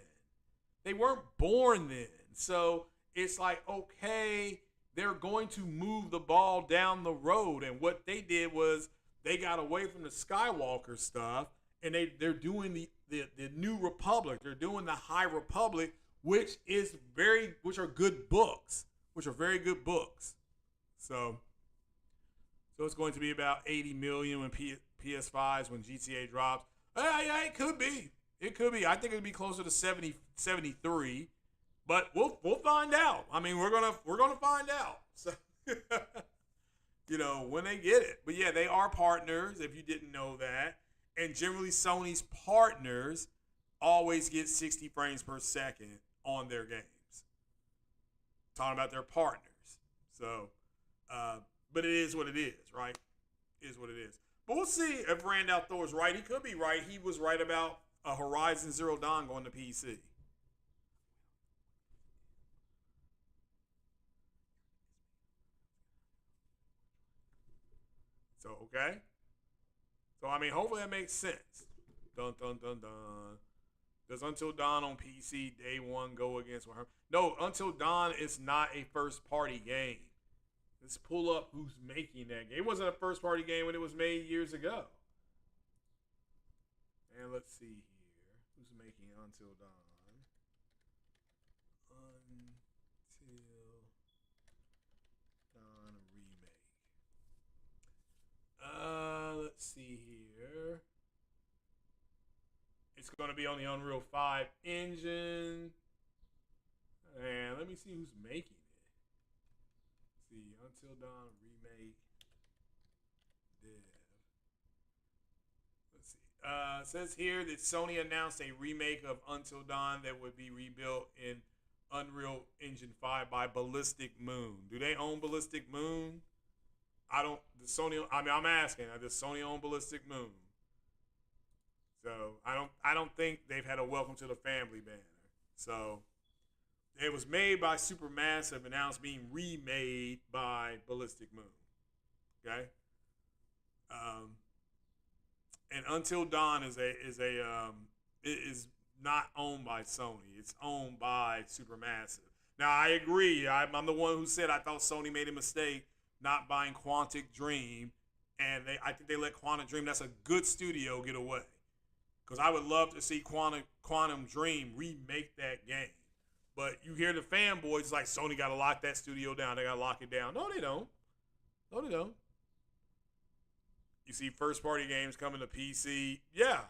They weren't born then. So it's like, okay, they're going to move the ball down the road. And what they did was they got away from the Skywalker stuff, and they're doing the New Republic. They're doing the High Republic, which are good books, which are very good books. So it's going to be about 80 million when PS5s when GTA drops. Yeah, it could be. It could be. I think it'd be closer to 70, 73. But we'll find out. I mean, we're gonna find out. So when they get it. But yeah, they are partners, if you didn't know that. And generally Sony's partners always get 60 frames per second on their games. Talking about their partners. So but it is what it is, right? It is what it is. But we'll see if Randall Thor's right. He could be right. He was right about a Horizon Zero Dawn going to PC. So, okay. So, I mean, hopefully that makes sense. Dun, dun, dun, dun. Does Until Dawn on PC day one go against her? No, Until Dawn is not a first party game. Let's pull up who's making that game. It wasn't a first party game when it was made years ago. And let's see here. Who's making Until Dawn? Until Dawn remake. Let's see here. It's going to be on the Unreal 5 engine. And let me see who's making it. Let's see, Until Dawn remake dev. Let's see. It says here that Sony announced a remake of Until Dawn that would be rebuilt in Unreal Engine 5 by Ballistic Moon. Do they own Ballistic Moon? I don't. The Sony. I mean, I'm asking. Does Sony own Ballistic Moon? So I don't think they've had a welcome to the family banner. So it was made by Supermassive and now it's being remade by Ballistic Moon. Okay. And Until Dawn is not owned by Sony. It's owned by Supermassive. Now I agree. I'm the one who said I thought Sony made a mistake not buying Quantic Dream, and I think they let Quantic Dream. That's a good studio get away. Because I would love to see Quantum Dream remake that game. But you hear the fanboys like, Sony got to lock that studio down. They got to lock it down. No, they don't. No, they don't. You see first-party games coming to PC. Yeah.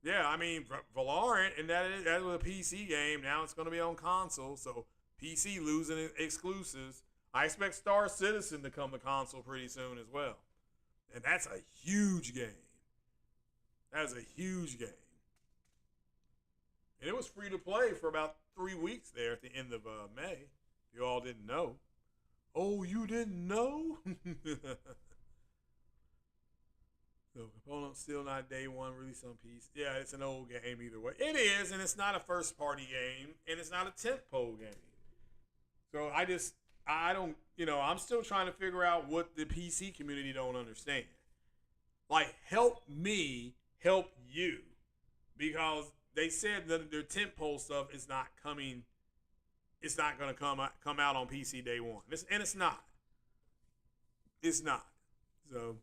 Yeah, I mean, Valorant, and that was a PC game. Now it's going to be on console. So PC losing exclusives. I expect Star Citizen to come to console pretty soon as well. And that's a huge game. That is a huge game. And it was free to play for about 3 weeks there at the end of May. You all didn't know. Oh, you didn't know? So, component still not day one, release on PC. Yeah, it's an old game either way. It is, and it's not a first party game, and it's not a tentpole game. So I don't, I'm still trying to figure out what the PC community don't understand. Like, help me help you, because they said that their tentpole stuff is not coming. It's not going to come out on PC day one, and it's not. It's not. So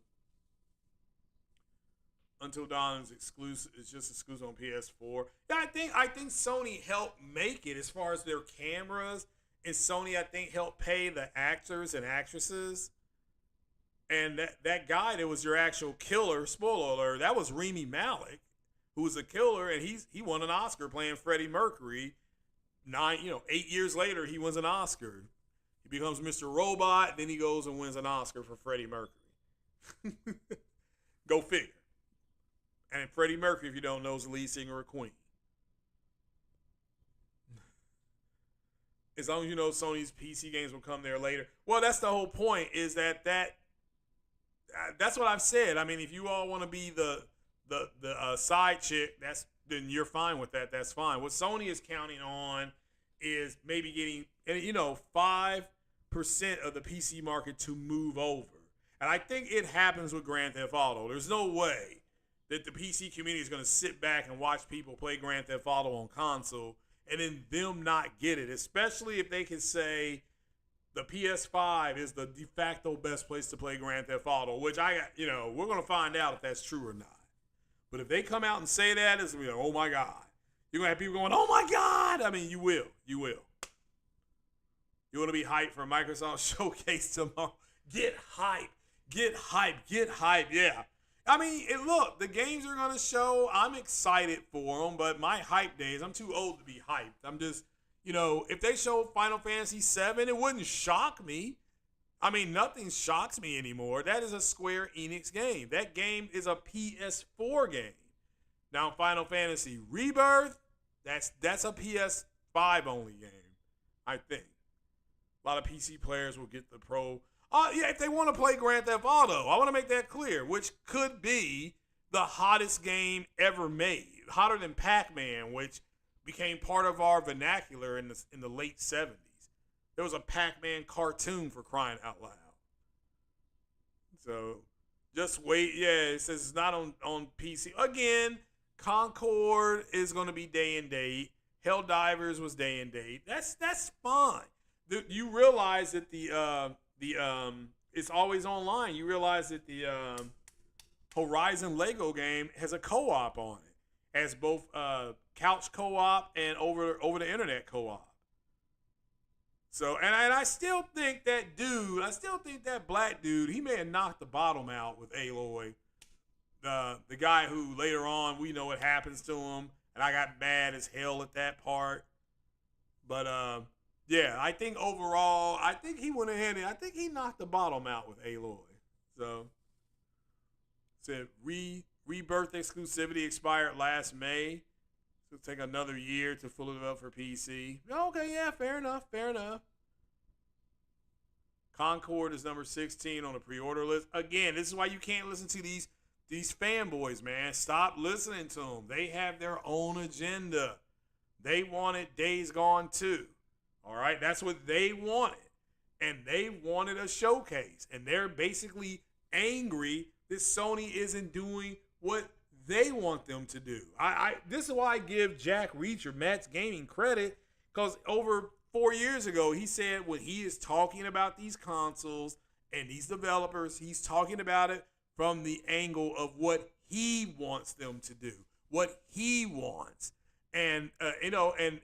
Until Dawn is exclusive. It's just exclusive on PS4. Yeah, I think Sony helped make it as far as their cameras, and Sony I think helped pay the actors and actresses. And that guy that was your actual killer, spoiler alert, that was Rami Malek, who was a killer, and he won an Oscar playing Freddie Mercury. 8 years later, he wins an Oscar. He becomes Mr. Robot, then he goes and wins an Oscar for Freddie Mercury. Go figure. And Freddie Mercury, if you don't know, is the lead singer of Queen. As long as you know Sony's PC games will come there later. Well, that's the whole point, is that's what I've said. I mean, if you all want to be the side chick, then you're fine with that. That's fine. What Sony is counting on is maybe getting 5% of the PC market to move over. And I think it happens with Grand Theft Auto. There's no way that the PC community is going to sit back and watch people play Grand Theft Auto on console and then them not get it, especially if they can say the PS5 is the de facto best place to play Grand Theft Auto, which we're going to find out if that's true or not. But if they come out and say that, it's going to be like, oh my God. You're going to have people going, oh my God. I mean, you will. You will. You want to be hyped for Microsoft Showcase tomorrow? Get hyped. Get hyped. Get hyped. Yeah. I mean, look, the games are going to show. I'm excited for them, but my hype days, I'm too old to be hyped. I'm just, if they show Final Fantasy VII, it wouldn't shock me. I mean, nothing shocks me anymore. That is a Square Enix game. That game is a PS4 game. Now, Final Fantasy Rebirth, that's a PS5 only game, I think. A lot of PC players will get the Pro. Yeah, if they want to play Grand Theft Auto, I want to make that clear, which could be the hottest game ever made, hotter than Pac-Man, which became part of our vernacular in the late 70s. There was a Pac-Man cartoon, for crying out loud. So Just wait. Yeah, it says it's not on PC. Again, Concord is going to be day and date. Helldivers was day and date. That's fine. You realize that the it's always online. You realize that the Horizon Lego game has a co-op on it. Has both couch co-op and over the internet co-op. So, and I still think that black dude, he may have knocked the bottom out with Aloy. The guy who later on, we know what happens to him, and I got mad as hell at that part. But, yeah, I think overall, I think he went ahead and I think he knocked the bottom out with Aloy. So, said Rebirth exclusivity expired last May. It'll take another year to fully develop for PC. Okay, yeah, fair enough. Concord is number 16 on the pre-order list. Again, this is why you can't listen to these fanboys, man. Stop listening to them. They have their own agenda. They wanted Days Gone 2. All right, that's what they wanted. And they wanted a showcase. And they're basically angry that Sony isn't doing what they want them to do. This is why I give Jack Reacher, Matt's Gaming, credit, because over 4 years ago, he said when he is talking about these consoles and these developers, he's talking about it from the angle of what he wants them to do, what he wants. And, and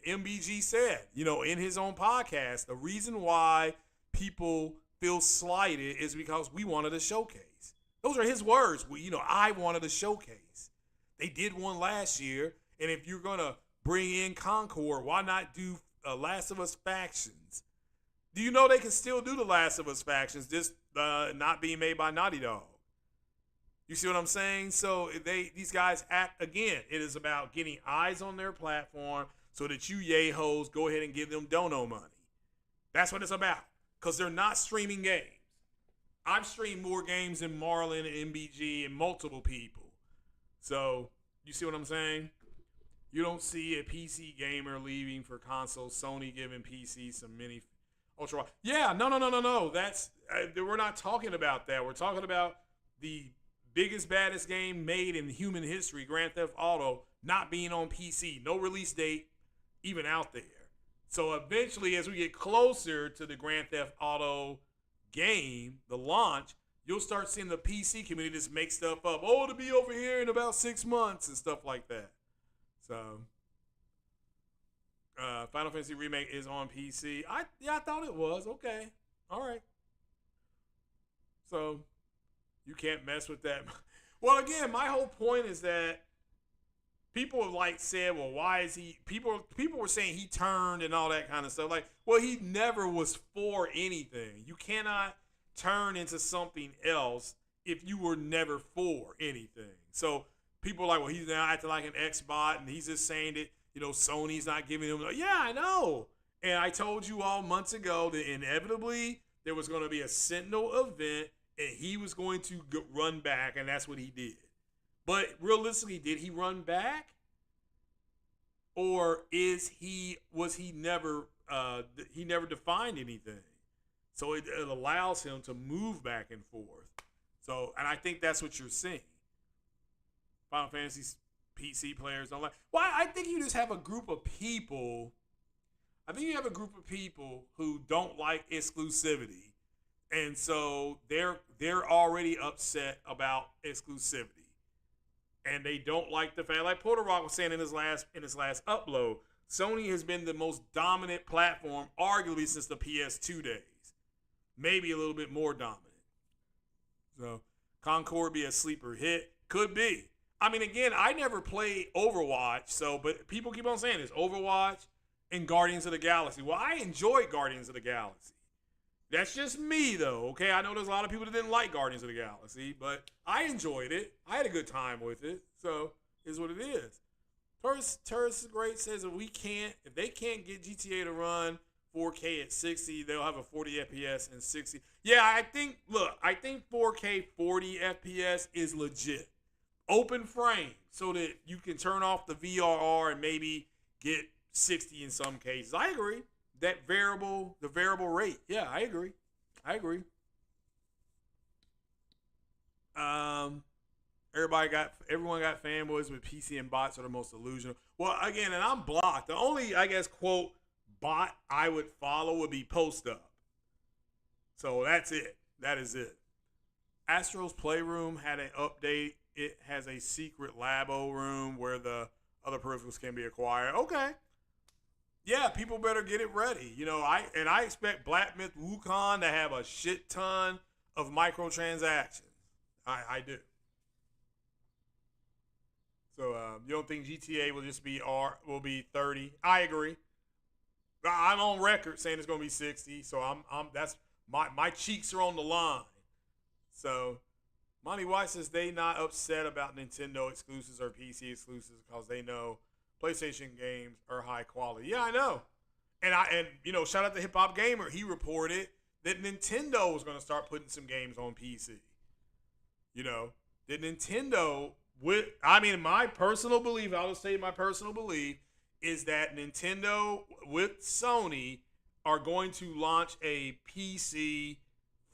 MBG said, in his own podcast, the reason why people feel slighted is because we wanted a showcase. Those are his words. I wanted a showcase. They did one last year, and if you're going to bring in Concord, why not do Last of Us Factions? Do you know they can still do the Last of Us Factions, just not being made by Naughty Dog? You see what I'm saying? So these guys act, again, it is about getting eyes on their platform so that you yay-hoes go ahead and give them dono money. That's what it's about, because they're not streaming games. I've streamed more games than Marlon and MBG and multiple people. So, you see what I'm saying? You don't see a PC gamer leaving for console. Sony giving PC some mini ultra. Yeah, no. That's we're not talking about that. We're talking about the biggest, baddest game made in human history, Grand Theft Auto, not being on PC. No release date even out there. So eventually, as we get closer to the Grand Theft Auto game, the launch, you'll start seeing the PC community just make stuff up. Oh, it'll be over here in about 6 months and stuff like that. So, Final Fantasy Remake is on PC. I thought it was. Okay. All right. So, you can't mess with that. Well, again, my whole point is that people have said, well, why is he, people were saying he turned and all that kind of stuff. Well, he never was for anything. You cannot turn into something else if you were never for anything. So people are like, well, he's now acting like an X-bot and he's just saying that, Sony's not giving him. Yeah, I know. And I told you all months ago that inevitably there was going to be a Sentinel event and he was going to run back, and that's what he did. But realistically, did he run back? Or was he never defined anything? So it allows him to move back and forth. So, and I think that's what you're seeing. Final Fantasy PC players don't like. Well, I think you just have a group of people. I think you have a group of people who don't like exclusivity, and so they're already upset about exclusivity, and they don't like the fact. Like Porter Rock was saying in his last upload, Sony has been the most dominant platform, arguably since the PS2 days. Maybe a little bit more dominant. So Concord be a sleeper hit. Could be. I mean, again, I never played Overwatch, but people keep on saying this. Overwatch and Guardians of the Galaxy. Well, I enjoyed Guardians of the Galaxy. That's just me, though, okay? I know there's a lot of people that didn't like Guardians of the Galaxy, but I enjoyed it. I had a good time with it, so it's what it is. Turris Great says if they can't get GTA to run 4K at 60, they'll have a 40 FPS and 60. Yeah, I think 4K 40 FPS is legit. Open frame so that you can turn off the VRR and maybe get 60 in some cases. I agree. The variable rate. Yeah, I agree. Um, everyone got fanboys, but PC and bots are the most delusional. Well, again, and I'm blocked. The only, I guess, quote bot I would follow would be Post Up. So that's it. That is it. Astro's Playroom had an update. It has a secret labo room where the other peripherals can be acquired. Okay. Yeah, people better get it ready. I expect Black Myth Wukong to have a shit ton of microtransactions. I do. So you don't think GTA will be 30? I agree. I'm on record saying it's going to be 60. So that's my cheeks are on the line. So Monty White says they not upset about Nintendo exclusives or PC exclusives because they know PlayStation games are high quality. Yeah, I know. And shout out to Hip Hop Gamer. He reported that Nintendo was going to start putting some games on PC. That Nintendo my personal belief, I'll just say my personal belief is that Nintendo with Sony are going to launch a PC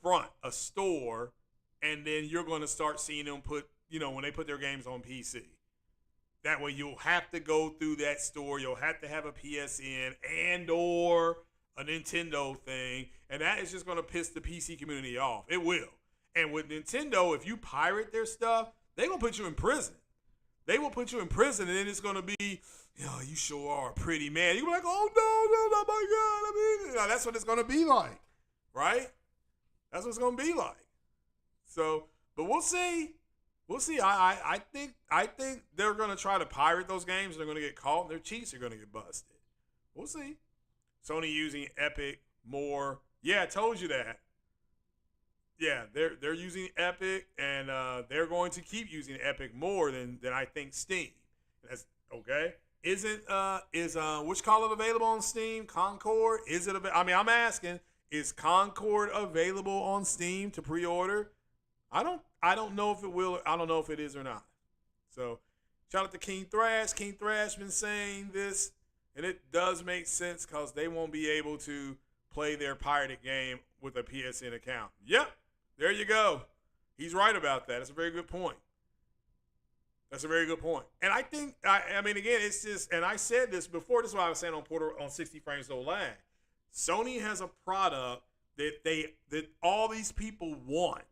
front, a store, and then you're going to start seeing them put, when they put their games on PC. That way you'll have to go through that store. You'll have to have a PSN and or a Nintendo thing. And that is just going to piss the PC community off. It will. And with Nintendo, if you pirate their stuff, they're going to put you in prison. They will put you in prison, and then it's going to be, you sure are a pretty man. You're like, oh, no, my God. That's what it's going to be like, right? That's what it's going to be like. So, but we'll see. We'll see. I think they're going to try to pirate those games. They're going to get caught. And their cheats are going to get busted. We'll see. Sony using Epic more. Yeah, I told you that. Yeah, they're using Epic, and they're going to keep using Epic more than I think Steam. That's okay. Is which call it available on Steam? Concord? Is it available? I'm asking, is Concord available on Steam to pre-order? I don't know if it will. I don't know if it is or not. So, shout out to King Thrash. King Thrash been saying this, and it does make sense because they won't be able to play their pirated game with a PSN account. Yep. There you go. He's right about that. That's a very good point. And I think, again, it's just, and I said this before, this is what I was saying on 60 Frames So Lag. Sony has a product that all these people want.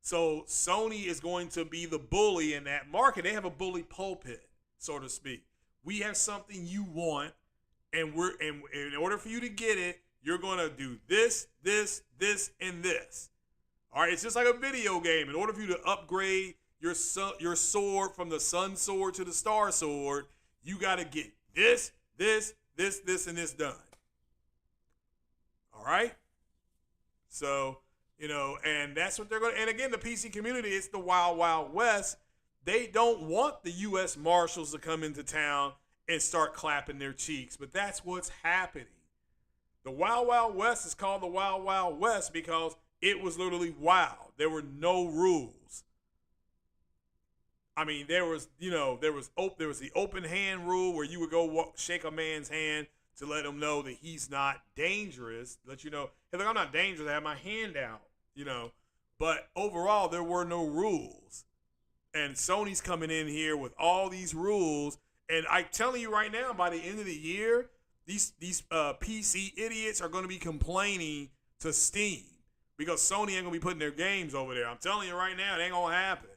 So Sony is going to be the bully in that market. They have a bully pulpit, so to speak. We have something you want, and in order for you to get it, you're going to do this, and this. All right, it's just like a video game. In order for you to upgrade your sword from the Sun Sword to the Star Sword, you got to get this, and this done. All right? So, and that's what they're going to, and again, the PC community, it's the Wild Wild West. They don't want the U.S. Marshals to come into town and start clapping their cheeks, but that's what's happening. The Wild Wild West is called the Wild Wild West because it was literally wild. There were no rules. There was the open hand rule where you would go shake a man's hand to let him know that he's not dangerous. Let you know, hey, look, I'm not dangerous. I have my hand out. But overall, there were no rules. And Sony's coming in here with all these rules. And I'm telling you right now, by the end of the year, these PC idiots are going to be complaining to Steam. Because Sony ain't going to be putting their games over there. I'm telling you right now, it ain't going to happen.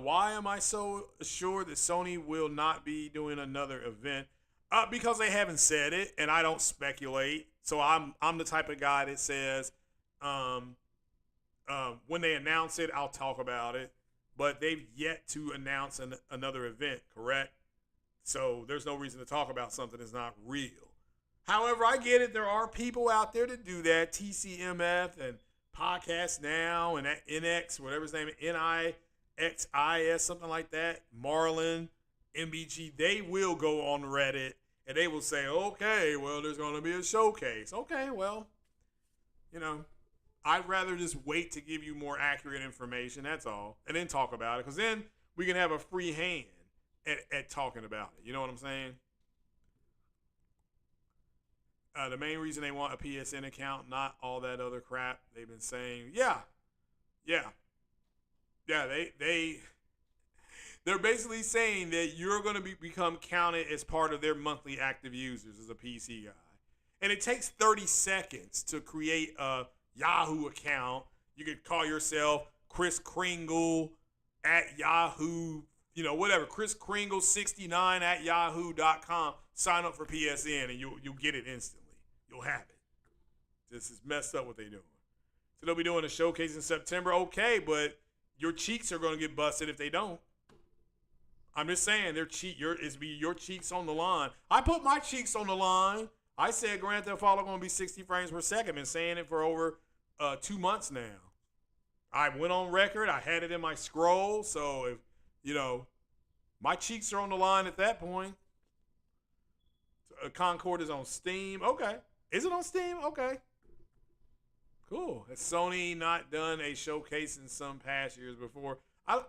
Why am I so assured that Sony will not be doing another event? Because they haven't said it, and I don't speculate. So I'm the type of guy that says, when they announce it, I'll talk about it. But they've yet to announce another event, correct? So there's no reason to talk about something that's not real. However, I get it. There are people out there that do that. TCMF and Podcast Now and that NX, whatever his name is, NIXIS, something like that. Marlon, MBG, they will go on Reddit and they will say, okay, well, there's going to be a showcase. Okay, well, I'd rather just wait to give you more accurate information. That's all. And then talk about it. Because then we can have a free hand at talking about it. You know what I'm saying? The main reason they want a PSN account, not all that other crap they've been saying. Yeah, Yeah, yeah. They're basically saying that you're going to become counted as part of their monthly active users as a PC guy, and it takes 30 seconds to create a Yahoo account. You could call yourself Chris Kringle at Yahoo, whatever. Chris Kringle 69 at yahoo.com. Sign up for PSN and you'll get it instantly. You'll have it. This is messed up what they're doing. So they'll be doing a showcase in September. Okay, but your cheeks are going to get busted if they don't. I'm just saying, your cheeks on the line. I put my cheeks on the line. I said Grand Theft Auto going to be 60 frames per second. Been saying it for over 2 months now. I went on record. I had it in my scroll. So if my cheeks are on the line at that point. Concord is on Steam. Okay, is it on Steam? Okay, cool. Has Sony not done a showcase in some past years before? I'm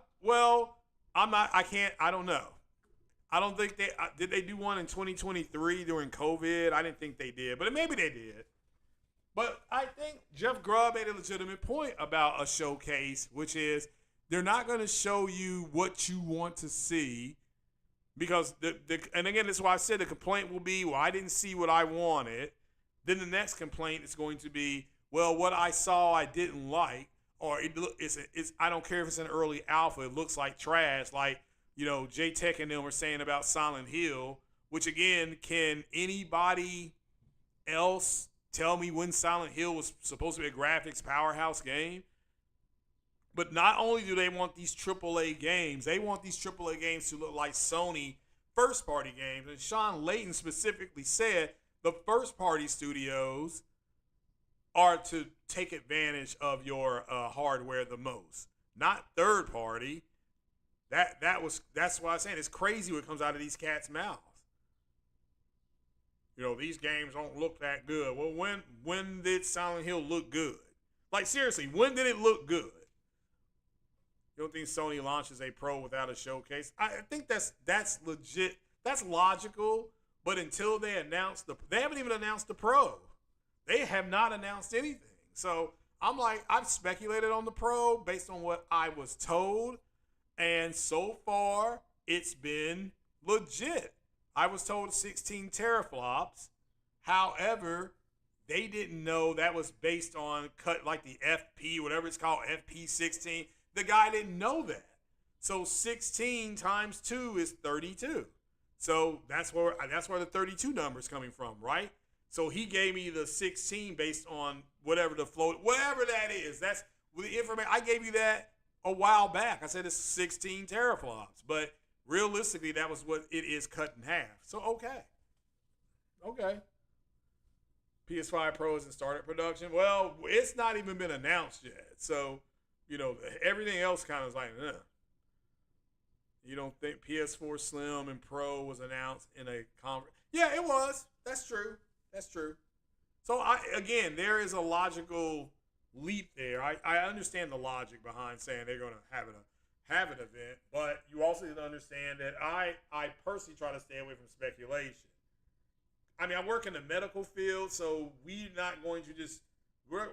not. I can't. I don't know. I don't think did. They do one in 2023 during COVID. I didn't think they did, but maybe they did. But I think Jeff Grubb made a legitimate point about a showcase, which is they're not going to show you what you want to see because and again, that's why I said the complaint will be, well, I didn't see what I wanted. Then the next complaint is going to be, well, what I saw I didn't like, or it's I don't care if it's an early alpha, it looks like trash, like J-Tech and them were saying about Silent Hill, which again, can anybody else tell me when Silent Hill was supposed to be a graphics powerhouse game? But not only do they want these AAA games, they want these AAA games to look like Sony first-party games. And Sean Layton specifically said the first-party studios are to take advantage of your hardware the most, not third-party. That's why I'm saying it's crazy what comes out of these cats' mouths. These games don't look that good. Well, when did Silent Hill look good? Like, seriously, when did it look good? You don't think Sony launches a Pro without a showcase? I think that's legit. That's logical. But until they they haven't even announced the Pro. They have not announced anything. So I'm like, I've speculated on the Pro based on what I was told. And so far, it's been legit. I was told 16 teraflops. However, they didn't know that was based on cut like the FP, whatever it's called, FP16. The guy didn't know that. So 16 times 2 is 32. So that's where the 32 number is coming from, right? So he gave me the 16 based on whatever that is. That's the information. I gave you that a while back. I said it's 16 teraflops, but realistically, that was what it is cut in half. So, okay. PS5 Pro hasn't started production. Well, it's not even been announced yet. So, everything else kind of is like, You don't think PS4 Slim and Pro was announced in a conference? Yeah, it was. That's true. So, there is a logical leap there. I understand the logic behind saying they're going to have an event, but you also need to understand that I personally try to stay away from speculation. I mean, I work in the medical field, so we're not going to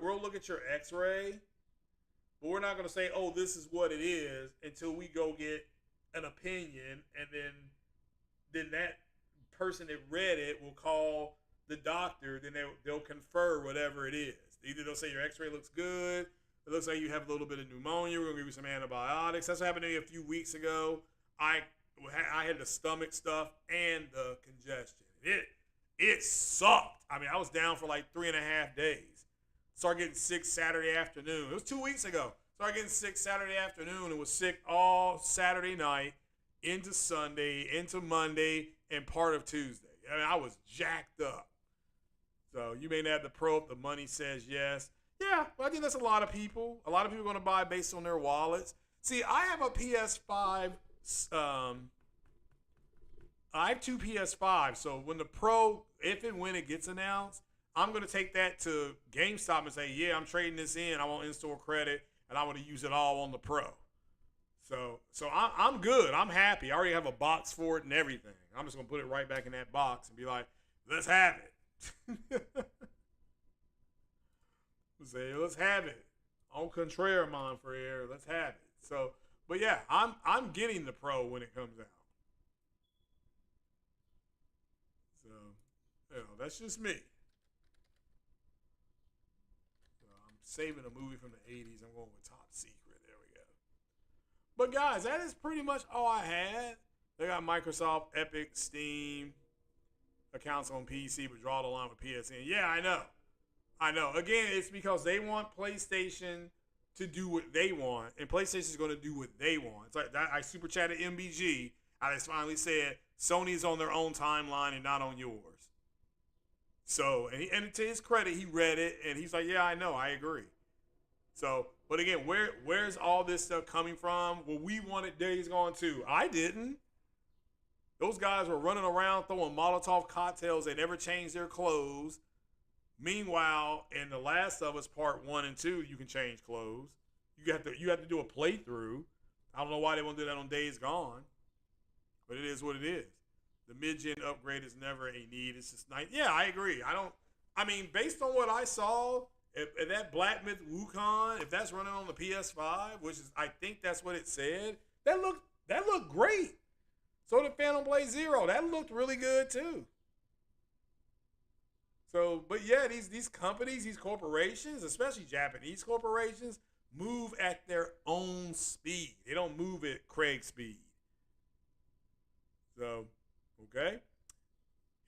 we'll look at your x-ray, but we're not going to say, oh, this is what it is until we go get an opinion, and then that person that read it will call the doctor, then they'll confer whatever it is. Either they'll say your x-ray looks good, it looks like you have a little bit of pneumonia, we're going to give you some antibiotics. That's what happened to me a few weeks ago. I had the stomach stuff and the congestion. It sucked. I mean, I was down for like 3.5 days. Started getting sick Saturday afternoon. It was 2 weeks ago. Started getting sick Saturday afternoon and was sick all Saturday night into Sunday, into Monday, and part of Tuesday. I mean, I was jacked up. So you may not have the Pro if the money says yes. Yeah, but I think that's a lot of people. A lot of people are going to buy based on their wallets. See, I have a PS5. I have 2 PS5. So when the Pro, if and when it gets announced, I'm going to take that to GameStop and say, yeah, I'm trading this in. I want in-store credit, and I want to use it all on the Pro. So I'm good. I'm happy. I already have a box for it and everything. I'm just going to put it right back in that box and be like, let's have it. Say, let's have it on contraire, mon frere. Let's have it. So, but yeah, I'm getting the Pro when it comes out. So, that's just me. So I'm saving a movie from the '80s. I'm going with Top Secret. There we go. But guys, that is pretty much all I had. They got Microsoft, Epic, Steam accounts on PC, but draw the line with PSN. Yeah, I know. I know. Again, it's because they want PlayStation to do what they want, and PlayStation's going to do what they want. It's like that, I super chatted MBG. I just finally said Sony's on their own timeline and not on yours. So, and to his credit, he read it and he's like, "Yeah, I know, I agree." So, but again, where's all this stuff coming from? Well, we wanted Days Gone too. I didn't. Those guys were running around throwing Molotov cocktails. They never changed their clothes. Meanwhile, in The Last of Us Part 1 and 2, you can change clothes. You have to do a playthrough. I don't know why they won't do that on Days Gone, but it is what it is. The mid-gen upgrade is never a need. It's just nice. Yeah, I agree. I mean, based on what I saw, if that Black Myth Wukong, if that's running on the PS5, which is, I think that's what it said, that looked great. So did Phantom Blade Zero. That looked really good too. So, but yeah, these companies, these corporations, especially Japanese corporations, move at their own speed. They don't move at Craig's speed. So, okay.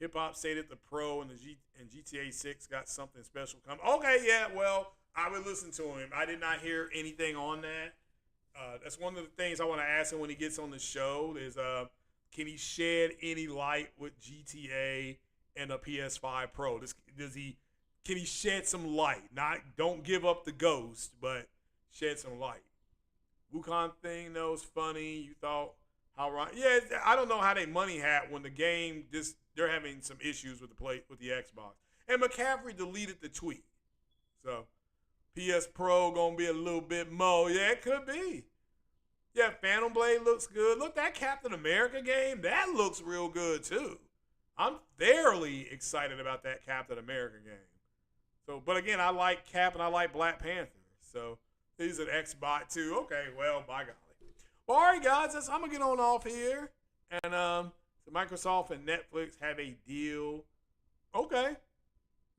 Hip Hop stated the Pro and GTA 6 got something special coming. Okay, yeah, well, I would listen to him. I did not hear anything on that. That's one of the things I want to ask him when he gets on the show is can he shed any light with GTA and a PS5 Pro? Can he shed some light? Don't give up the ghost, but shed some light. Wukong thing though is funny. You thought how right? Yeah, I don't know how they money hat when the game they're having some issues with the Xbox. And McCaffrey deleted the tweet. So PS Pro gonna be a little bit more. Yeah, it could be. Yeah, Phantom Blade looks good. Look, that Captain America game, that looks real good too. I'm fairly excited about that Captain America game. So, but again, I like Cap and I like Black Panther. So he's an Xbot too. Okay, well, by golly. Well, all right, guys, I'm gonna get on off here. And so Microsoft and Netflix have a deal. Okay,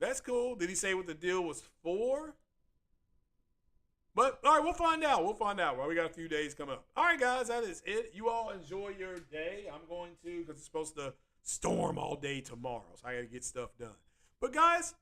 that's cool. Did he say what the deal was for? But all right, we'll find out. Well, we got a few days coming up. All right, guys, that is it. You all enjoy your day. I'm going to because it's supposed to storm all day tomorrow, so I got to get stuff done. But guys,